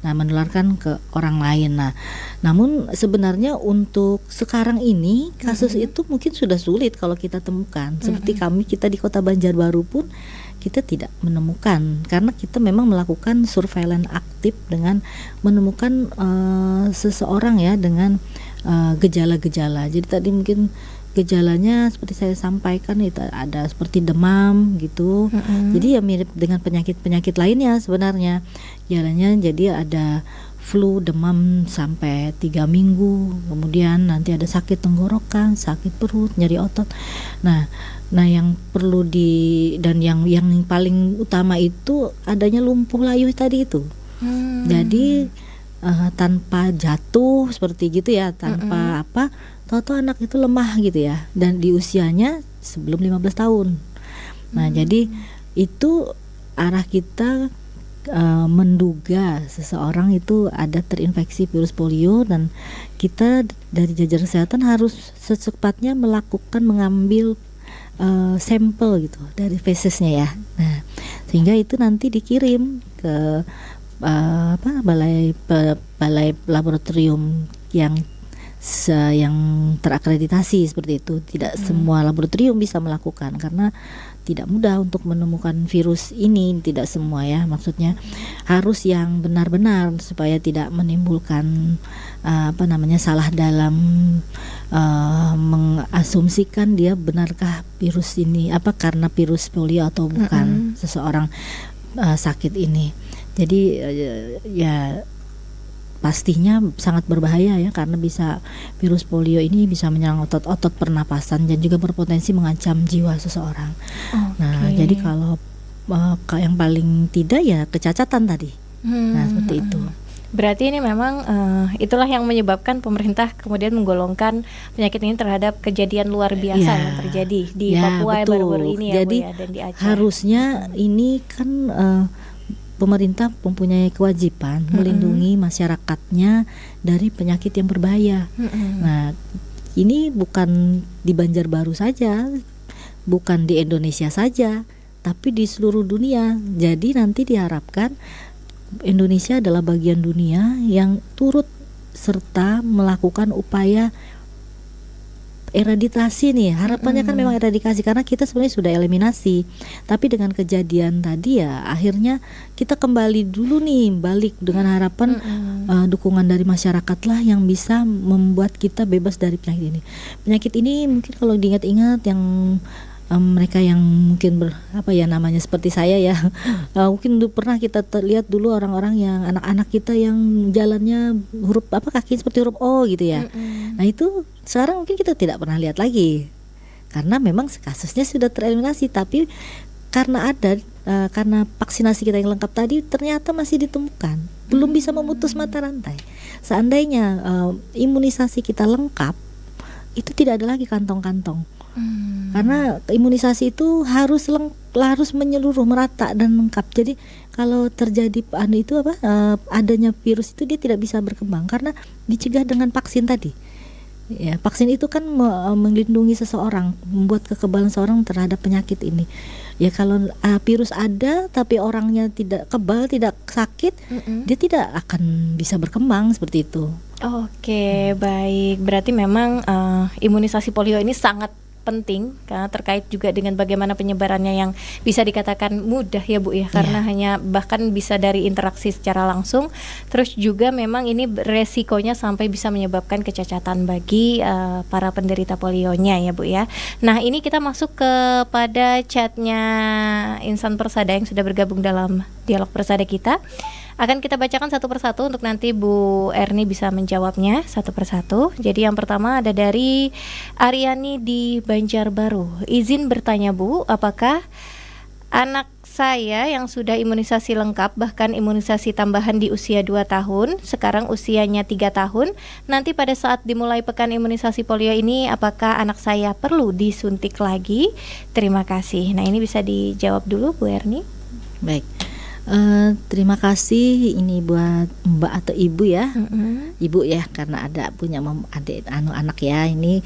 nah menularkan ke orang lain. Nah, namun sebenarnya untuk sekarang ini kasus itu mungkin sudah sulit kalau kita temukan. Seperti kita di Kota Banjarbaru pun kita tidak menemukan, karena kita memang melakukan surveillance aktif dengan menemukan seseorang ya dengan gejala-gejala. Jadi tadi mungkin gejalanya seperti saya sampaikan itu ada seperti demam gitu. Jadi ya mirip dengan penyakit-penyakit lainnya sebenarnya. Gejalanya jadi ada flu, demam sampai 3 minggu, kemudian nanti ada sakit tenggorokan, sakit perut, nyeri otot. Nah yang perlu dan yang paling utama itu adanya lumpuh layuh tadi itu. Jadi tanpa jatuh seperti gitu ya, tanpa tahu-tahu anak itu lemah gitu ya, dan di usianya sebelum 15 tahun. Nah jadi itu arah kita menduga seseorang itu ada terinfeksi virus polio, dan kita dari jajaran kesehatan harus secepatnya mengambil sampel gitu dari fesesnya ya. Nah sehingga itu nanti dikirim ke balai laboratorium yang terakreditasi seperti itu. Tidak semua laboratorium bisa melakukan karena tidak mudah untuk menemukan virus ini, tidak semua ya, maksudnya harus yang benar-benar supaya tidak menimbulkan salah dalam mengasumsikan dia benarkah virus ini karena virus polio atau bukan seseorang sakit ini. Jadi ya pastinya sangat berbahaya ya, karena virus polio ini bisa menyerang otot-otot pernapasan dan juga berpotensi mengancam jiwa seseorang. Nah, jadi kalau yang paling tidak ya kecacatan tadi. Nah, seperti itu. Berarti ini memang itulah yang menyebabkan pemerintah kemudian menggolongkan penyakit ini terhadap kejadian luar biasa yang terjadi di Papua baru-baru ini ya, jadi, Bu ya, dan di Aceh. Harusnya ini kan pemerintah mempunyai kewajiban melindungi masyarakatnya dari penyakit yang berbahaya. Nah, ini bukan di Banjarbaru saja, bukan di Indonesia saja, tapi di seluruh dunia. Jadi nanti diharapkan Indonesia adalah bagian dunia yang turut serta melakukan upaya eradikasi nih. Harapannya kan memang eradikasi, karena kita sebenarnya sudah eliminasi. Tapi dengan kejadian tadi ya akhirnya kita kembali dulu nih, balik dengan harapan dukungan dari masyarakat lah yang bisa membuat kita bebas dari penyakit ini. Penyakit ini mungkin kalau diingat-ingat yang mereka yang mungkin namanya seperti saya ya, mungkin pernah kita lihat dulu orang-orang yang anak-anak kita yang jalannya huruf kaki seperti huruf O gitu ya. Nah itu sekarang mungkin kita tidak pernah lihat lagi karena memang kasusnya sudah tereliminasi. Tapi karena karena vaksinasi kita yang lengkap tadi ternyata masih ditemukan, belum bisa memutus mata rantai. Seandainya imunisasi kita lengkap, itu tidak ada lagi kantong-kantong. Karena imunisasi itu harus menyeluruh, merata dan lengkap. Jadi kalau terjadi adanya virus itu dia tidak bisa berkembang karena dicegah dengan vaksin tadi. Ya, vaksin itu kan melindungi seseorang, membuat kekebalan seseorang terhadap penyakit ini. Ya kalau virus ada tapi orangnya tidak kebal, tidak sakit, dia tidak akan bisa berkembang seperti itu. Oke, baik. Berarti memang imunisasi polio ini sangat penting karena terkait juga dengan bagaimana penyebarannya yang bisa dikatakan mudah ya Bu ya, karena hanya bahkan bisa dari interaksi secara langsung. Terus juga memang ini resikonya sampai bisa menyebabkan kecacatan bagi para penderita polionya ya Bu ya. Nah ini kita masuk kepada chatnya Insan Persada yang sudah bergabung dalam dialog Persada kita. Akan kita bacakan satu persatu untuk nanti Bu Erni bisa menjawabnya satu persatu. Jadi yang pertama ada dari Aryani di Banjarbaru. Izin bertanya Bu, apakah anak saya yang sudah imunisasi lengkap bahkan imunisasi tambahan di usia 2 tahun, sekarang usianya 3 tahun, nanti pada saat dimulai pekan imunisasi polio ini apakah anak saya perlu disuntik lagi? Terima kasih. Nah ini bisa dijawab dulu Bu Erni. Baik. Terima kasih ini buat Mbak atau Ibu ya, Ibu ya, karena ada punya anak ya. Ini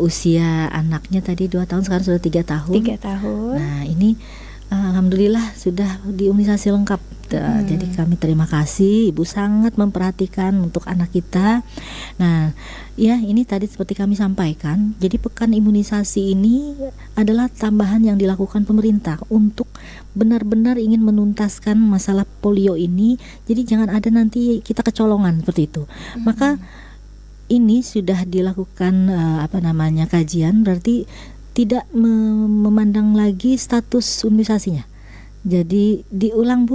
usia anaknya tadi 2 tahun, sekarang sudah 3 tahun. 3 tahun. Nah ini alhamdulillah sudah diimunisasi lengkap. Jadi kami terima kasih, Ibu sangat memperhatikan untuk anak kita. Nah, ya ini tadi seperti kami sampaikan, jadi pekan imunisasi ini adalah tambahan yang dilakukan pemerintah untuk benar-benar ingin menuntaskan masalah polio ini. Jadi jangan ada nanti kita kecolongan seperti itu. Maka ini sudah dilakukan kajian, berarti tidak memandang lagi status imunisasinya. Jadi diulang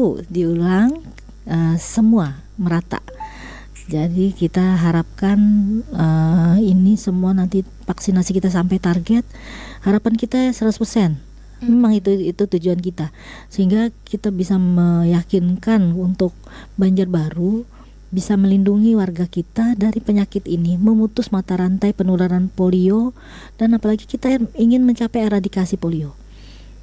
semua merata. Jadi kita harapkan ini semua nanti vaksinasi kita sampai target. Harapan kita 100%. Memang itu tujuan kita. Sehingga kita bisa meyakinkan untuk Banjarbaru bisa melindungi warga kita dari penyakit ini, memutus mata rantai penularan polio, dan apalagi kita ingin mencapai eradikasi polio.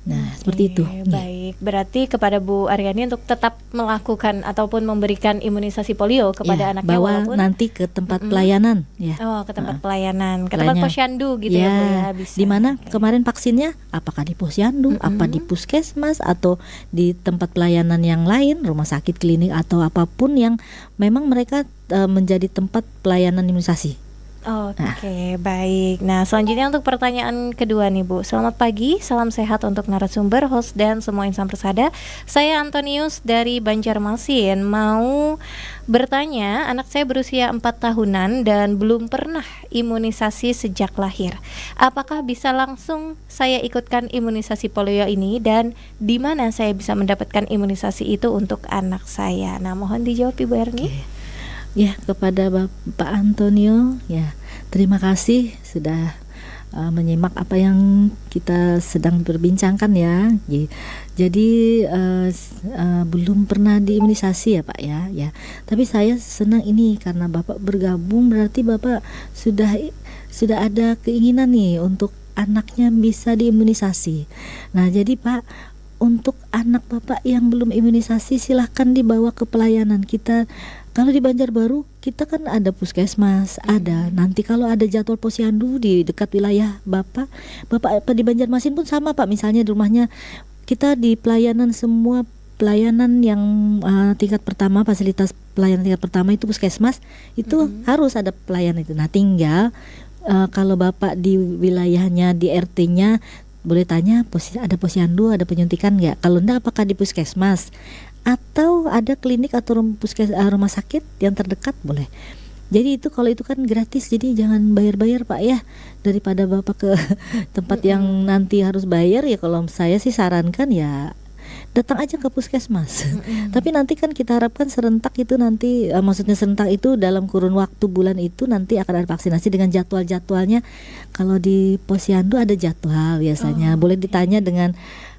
Nah, seperti itu. Baik, berarti kepada Bu Aryani untuk tetap melakukan ataupun memberikan imunisasi polio kepada anaknya, bawa nanti ke tempat pelayanan ya. Oh, ke tempat pelayanan, ke tempat posyandu gitu ya Bu ya, bisa. Di mana kemarin vaksinnya? Apakah di posyandu, apa di puskesmas atau di tempat pelayanan yang lain, rumah sakit, klinik atau apapun yang memang mereka menjadi tempat pelayanan imunisasi. Oke, baik. Nah, selanjutnya untuk pertanyaan kedua nih Bu. Selamat pagi, salam sehat untuk narasumber, host dan semua insan persada. Saya Antonius dari Banjarmasin. Mau bertanya, anak saya berusia 4 tahunan dan belum pernah imunisasi sejak lahir. Apakah bisa langsung saya ikutkan imunisasi polio ini, dan di mana saya bisa mendapatkan imunisasi itu untuk anak saya? Nah, mohon dijawab Ibu Erni. Ya, kepada Bapak Antonio, ya terima kasih sudah menyimak apa yang kita sedang berbincangkan ya. Jadi belum pernah diimunisasi ya Pak ya. Tapi saya senang ini karena Bapak bergabung, berarti Bapak sudah ada keinginan nih untuk anaknya bisa diimunisasi. Nah, jadi Pak, untuk anak Bapak yang belum imunisasi silahkan dibawa ke pelayanan kita. Kalau di Banjarbaru kita kan ada puskesmas, ada. Nanti kalau ada jadwal posyandu di dekat wilayah Bapak di Banjarmasin pun sama Pak. Misalnya di rumahnya kita di pelayanan, semua pelayanan yang tingkat pertama, fasilitas pelayanan tingkat pertama itu puskesmas, itu harus ada pelayanan itu. Nah, tinggal kalau Bapak di wilayahnya, di RT-nya boleh tanya ada posyandu, ada penyuntikan nggak? Kalau enggak, apakah di puskesmas atau ada klinik atau rumah sakit yang terdekat, boleh. Jadi itu kalau itu kan gratis, jadi jangan bayar-bayar Pak ya, daripada Bapak ke tempat yang nanti harus bayar. Ya kalau saya sih sarankan ya datang aja ke puskesmas. Tapi nanti kan kita harapkan serentak itu nanti, maksudnya serentak itu dalam kurun waktu bulan itu nanti akan ada vaksinasi dengan jadwal-jadwalnya. Kalau di posyandu ada jadwal biasanya. Boleh ditanya dengan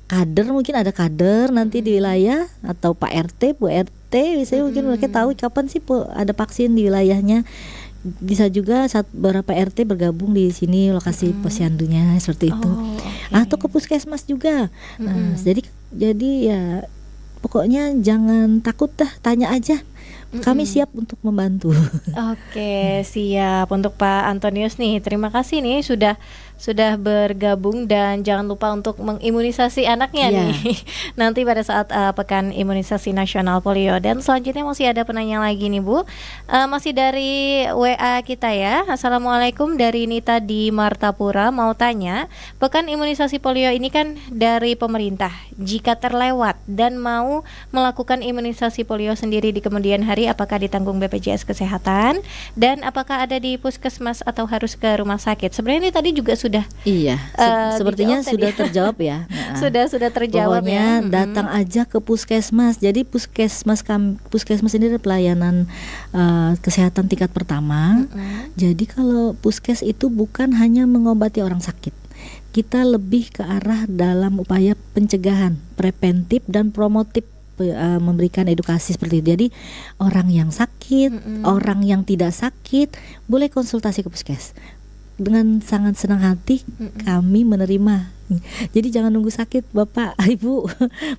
kader, mungkin ada kader nanti di wilayah, atau Pak RT, Bu RT, biasanya mungkin mereka tahu kapan sih ada vaksin di wilayahnya. Bisa juga beberapa RT bergabung di sini lokasi posyandunya seperti itu. Atau ke puskesmas juga. Nah, jadi ya pokoknya jangan takut dah, tanya aja. Kami siap untuk membantu. Oke, siap. Untuk Pak Antonius nih, terima kasih nih sudah bergabung, dan jangan lupa untuk mengimunisasi anaknya nih nanti pada saat pekan imunisasi nasional polio. Dan selanjutnya masih ada penanya lagi nih Bu, masih dari WA kita ya. Assalamualaikum, dari Nita di Martapura. Mau tanya, pekan imunisasi polio ini kan dari pemerintah. Jika terlewat dan mau melakukan imunisasi polio sendiri di kemudian hari, apakah ditanggung BPJS Kesehatan, dan apakah ada di puskesmas atau harus ke rumah sakit? Sebenarnya ini tadi juga sudah sepertinya sudah terjawab ya. Sudah terjawab. Pokoknya datang aja ke puskesmas. Jadi puskesmas ini ada pelayanan kesehatan tingkat pertama. Jadi kalau puskes itu bukan hanya mengobati orang sakit, kita lebih ke arah dalam upaya pencegahan, preventif dan promotif, memberikan edukasi seperti itu. Jadi orang yang sakit, orang yang tidak sakit boleh konsultasi ke puskes. dengan sangat senang hati kami menerima. Jadi jangan nunggu sakit Bapak, Ibu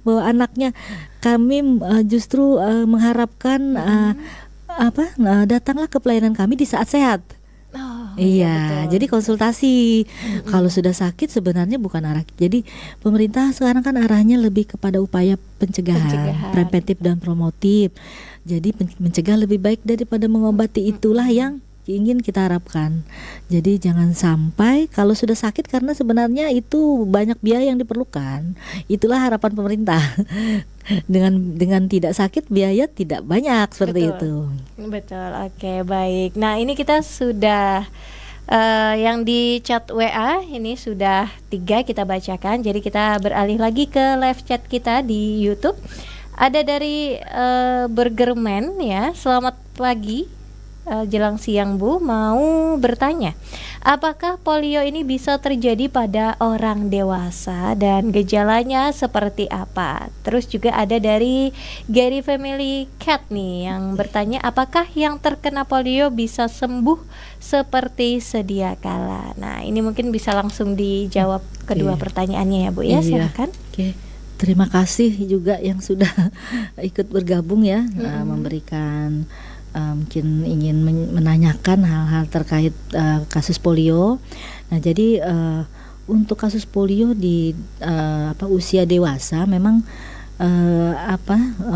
bawa anaknya. Kami justru mengharapkan datanglah ke pelayanan kami di saat sehat. Iya, jadi konsultasi. Kalau sudah sakit sebenarnya bukan arah. Jadi pemerintah sekarang kan arahnya lebih kepada upaya pencegahan. Preventif dan promotif. Jadi mencegah lebih baik daripada mengobati, itulah yang ingin kita harapkan. Jadi jangan sampai kalau sudah sakit, karena sebenarnya itu banyak biaya yang diperlukan. Itulah harapan pemerintah. Dengan tidak sakit biaya tidak banyak, seperti itu. Betul. Oke, baik. Nah, ini kita sudah yang di chat WA ini sudah 3 kita bacakan. Jadi kita beralih lagi ke live chat kita di YouTube. Ada dari Burgerman ya. Selamat pagi. Jelang siang Bu, mau bertanya, apakah polio ini bisa terjadi pada orang dewasa dan gejalanya seperti apa? Terus juga ada dari Gary Family Cat nih yang bertanya, apakah yang terkena polio bisa sembuh seperti sedia kala? Nah, ini mungkin bisa langsung dijawab kedua pertanyaannya ya Bu ya, silakan. Terima kasih juga yang sudah ikut bergabung ya, memberikan mungkin ingin menanyakan hal-hal terkait kasus polio. Nah, jadi untuk kasus polio di usia dewasa memang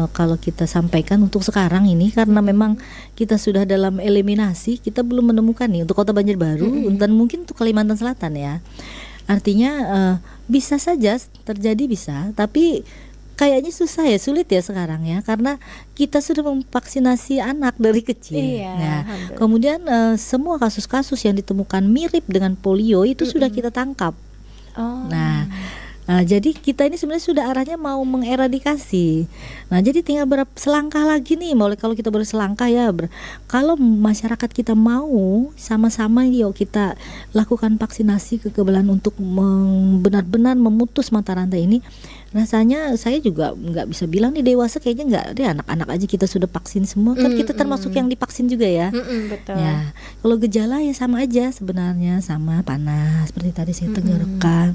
kalau kita sampaikan untuk sekarang ini, karena memang kita sudah dalam eliminasi, kita belum menemukan nih untuk Kota Banjarbaru dan mungkin untuk Kalimantan Selatan ya. Artinya bisa saja terjadi, bisa, tapi kayaknya sulit ya sekarang ya, karena kita sudah memvaksinasi anak dari kecil. Nah, kemudian semua kasus-kasus yang ditemukan mirip dengan polio itu sudah kita tangkap. Nah, jadi kita ini sebenarnya sudah arahnya mau mengeradikasi. Nah, jadi tinggal selangkah lagi nih. Mulai kalau kita berselangkah ya, kalau masyarakat kita mau sama-sama yuk kita lakukan vaksinasi kekebalan untuk benar-benar memutus mata rantai ini. Rasanya saya juga nggak bisa bilang nih dewasa, kayaknya nggak deh, anak-anak aja kita sudah vaksin semua kan, kita termasuk yang divaksin juga ya. Betul. Ya, kalau gejala ya sama aja sebenarnya, sama panas seperti tadi saya tenggorokan.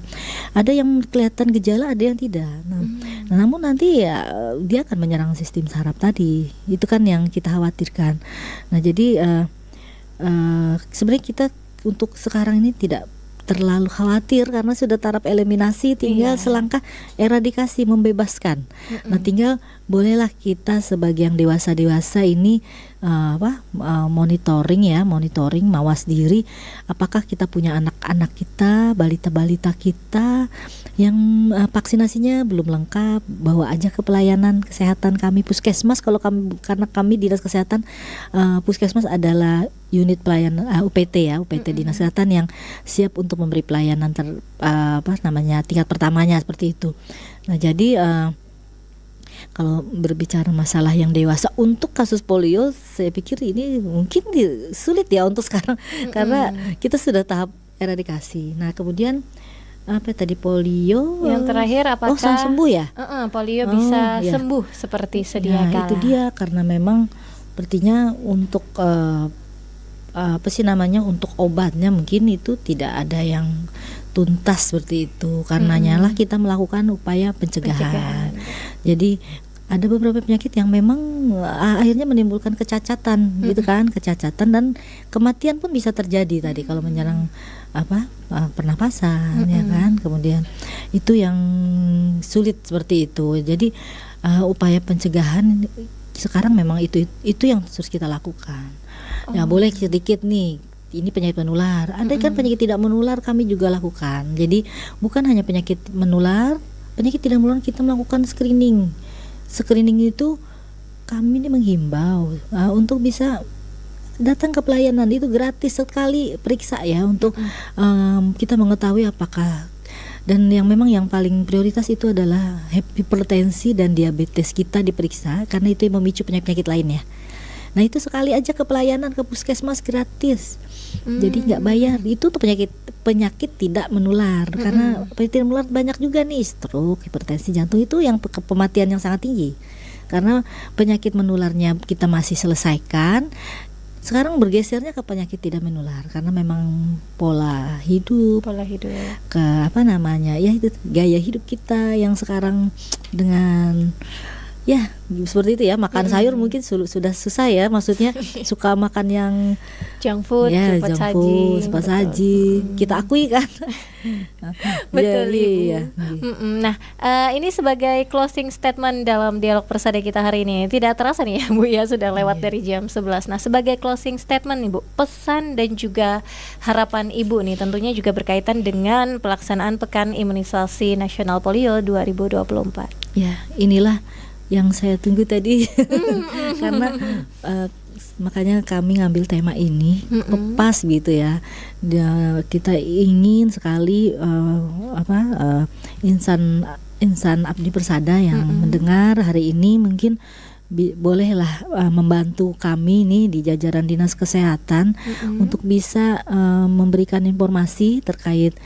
Ada yang kelihatan gejala, ada yang tidak. Nah, namun nanti ya dia akan menyerang sistem saraf tadi. Itu kan yang kita khawatirkan. Nah, jadi sebenarnya kita untuk sekarang ini tidak terlalu khawatir karena sudah taraf eliminasi, tinggal selangkah eradikasi, membebaskan. Nah, tinggal bolehlah kita sebagai yang dewasa ini monitoring, mawas diri, apakah kita punya anak-anak kita, balita-balita kita yang vaksinasinya belum lengkap, bawa aja ke pelayanan kesehatan kami puskesmas. Karena kami dinas kesehatan, puskesmas adalah unit pelayanan UPT Dinas Kesehatan yang siap untuk memberi pelayanan tingkat pertamanya seperti itu. Nah, jadi kalau berbicara masalah yang dewasa untuk kasus polio, saya pikir ini mungkin sulit ya untuk sekarang karena kita sudah tahap eradikasi. Nah, kemudian polio yang terakhir, apakah sembuh ya? Polio bisa sembuh seperti sedia kala? Itu dia, karena memang sepertinya untuk untuk obatnya mungkin itu tidak ada yang tuntas seperti itu. Karenanya lah kita melakukan upaya pencegahan. Jadi ada beberapa penyakit yang memang akhirnya menimbulkan kecacatan, gitu kan, kecacatan dan kematian pun bisa terjadi tadi kalau menyerang pernapasan, ya kan. Kemudian itu yang sulit seperti itu. Jadi upaya pencegahan sekarang memang itu yang harus kita lakukan. Ya, boleh sedikit nih, ini penyakit menular. Ada kan penyakit tidak menular kami juga lakukan. Jadi bukan hanya penyakit menular, penyakit tidak menular kita melakukan screening. Screening itu kami ini menghimbau untuk bisa datang ke pelayanan, itu gratis sekali periksa ya, untuk kita mengetahui apakah, dan yang memang yang paling prioritas itu adalah hipertensi dan diabetes kita diperiksa karena itu yang memicu penyakit lainnya. Nah, itu sekali aja ke pelayanan ke puskesmas gratis. Jadi nggak bayar. Itu tuh penyakit tidak menular. Karena penyakit tidak menular banyak juga nih, stroke, hipertensi jantung, itu yang kematian yang sangat tinggi. Karena penyakit menularnya kita masih selesaikan, Sekarang bergesernya ke penyakit tidak menular karena memang pola hidup ke apa namanya ya itu gaya hidup kita yang sekarang dengan ya seperti itu ya, makan sayur mungkin sudah susah ya, maksudnya suka makan yang junk food, ya, cepat saji. Kita akui kan. Betul Ibu. Ibu. Nah, ini sebagai closing statement dalam dialog persada kita hari ini. Tidak terasa nih ya Bu ya, sudah lewat dari jam 11. Nah, sebagai closing statement Ibu, pesan dan juga harapan Ibu nih tentunya juga berkaitan dengan pelaksanaan Pekan Imunisasi Nasional Polio 2024. Ya, inilah yang saya tunggu tadi karena makanya kami ngambil tema ini pas gitu ya. Kita ingin sekali insan abdi persada yang mendengar hari ini mungkin bolehlah membantu kami nih di jajaran Dinas Kesehatan untuk bisa memberikan informasi terkait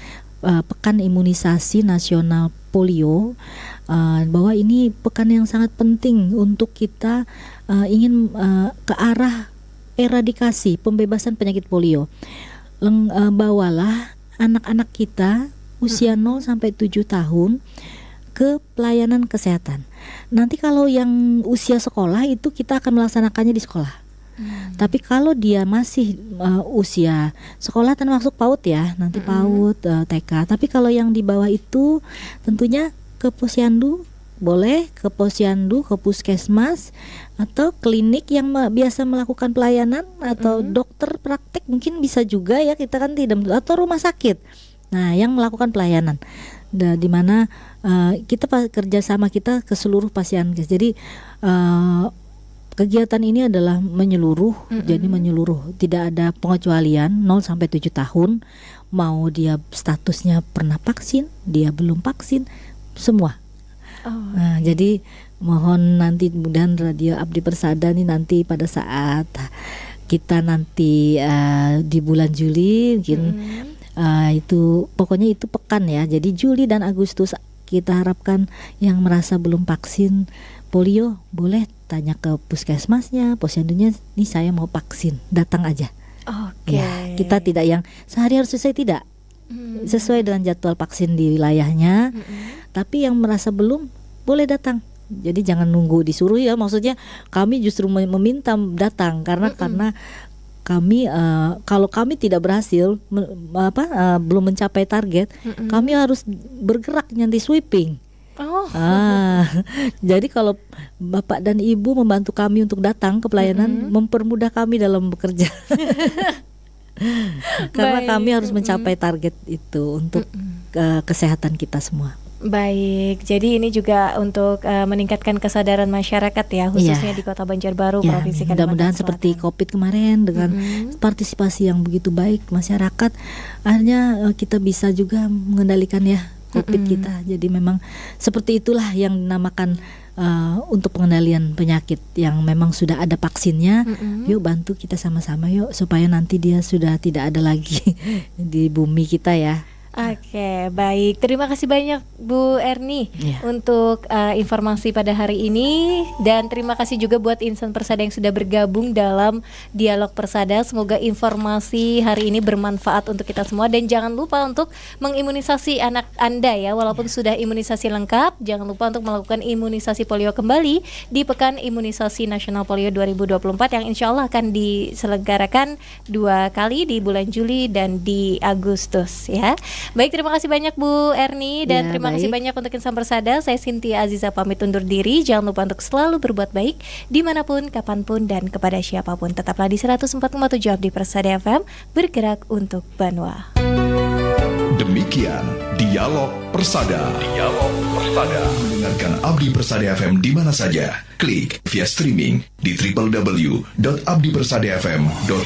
Pekan Imunisasi Nasional Polio, bahwa ini pekan yang sangat penting untuk kita ingin ke arah eradikasi pembebasan penyakit polio. Bawalah anak-anak kita usia 0 sampai 7 tahun ke pelayanan kesehatan. Nanti kalau yang usia sekolah itu kita akan melaksanakannya di sekolah. Tapi kalau dia masih usia sekolah termasuk PAUD ya, nanti PAUD, TK. Tapi kalau yang di bawah itu tentunya ke posyandu boleh, ke posyandu, ke puskesmas atau klinik yang biasa melakukan pelayanan atau dokter praktek mungkin bisa juga ya, kita kan tidak, atau rumah sakit. Nah, yang melakukan pelayanan di mana kita kerjasama kita ke seluruh pasien. Jadi kegiatan ini adalah menyeluruh, jadi menyeluruh, tidak ada pengecualian 0 sampai 7 tahun, mau dia statusnya pernah vaksin, dia belum vaksin, semua. Nah, jadi mohon nanti mudah-mudahan Radio Abdi Persada nih nanti pada saat kita nanti di bulan Juli mungkin itu pokoknya itu pekan ya. Jadi Juli dan Agustus kita harapkan yang merasa belum vaksin polio boleh tanya ke puskesmasnya, posyandunya, nih saya mau vaksin, datang aja. Ya, kita tidak yang sehari harus selesai, tidak. Sesuai dengan jadwal vaksin di wilayahnya. Tapi yang merasa belum boleh datang. Jadi jangan nunggu disuruh ya, maksudnya kami justru meminta datang karena kami kalau kami tidak berhasil belum mencapai target, kami harus bergerak nanti sweeping. Jadi kalau Bapak dan Ibu membantu kami untuk datang ke pelayanan, mempermudah kami dalam bekerja. Karena kami harus mencapai target itu untuk kesehatan kita semua. Baik, jadi ini juga untuk meningkatkan kesadaran masyarakat ya, khususnya di Kota Banjarbaru, Provinsi Kalimantan mudah-mudahan Selatan. seperti COVID kemarin dengan partisipasi yang begitu baik masyarakat, akhirnya kita bisa juga mengendalikan ya COVID kita. Jadi memang seperti itulah yang dinamakan untuk pengendalian penyakit yang memang sudah ada vaksinnya. Yuk bantu kita sama-sama yuk supaya nanti dia sudah tidak ada lagi di bumi kita ya. Oke, baik. Terima kasih banyak Bu Erni untuk informasi pada hari ini, dan terima kasih juga buat insan Persada yang sudah bergabung dalam dialog Persada. Semoga informasi hari ini bermanfaat untuk kita semua, dan jangan lupa untuk mengimunisasi anak Anda ya, walaupun sudah imunisasi lengkap, jangan lupa untuk melakukan imunisasi polio kembali di Pekan Imunisasi Nasional Polio 2024 yang insya Allah akan diselenggarakan 2 kali di bulan Juli dan di Agustus ya. Baik, terima kasih banyak Bu Erni, dan terima kasih banyak untuk insan Persada. Saya Cynthia Aziza pamit undur diri. Jangan lupa untuk selalu berbuat baik dimanapun, kapanpun, dan kepada siapapun. Tetaplah di 104,7 Abdi Persada FM, bergerak untuk Banua. Demikian Dialog Persada. Mendengarkan Abdi Persada FM di mana saja. Klik via streaming di www.abdipersadafm.com.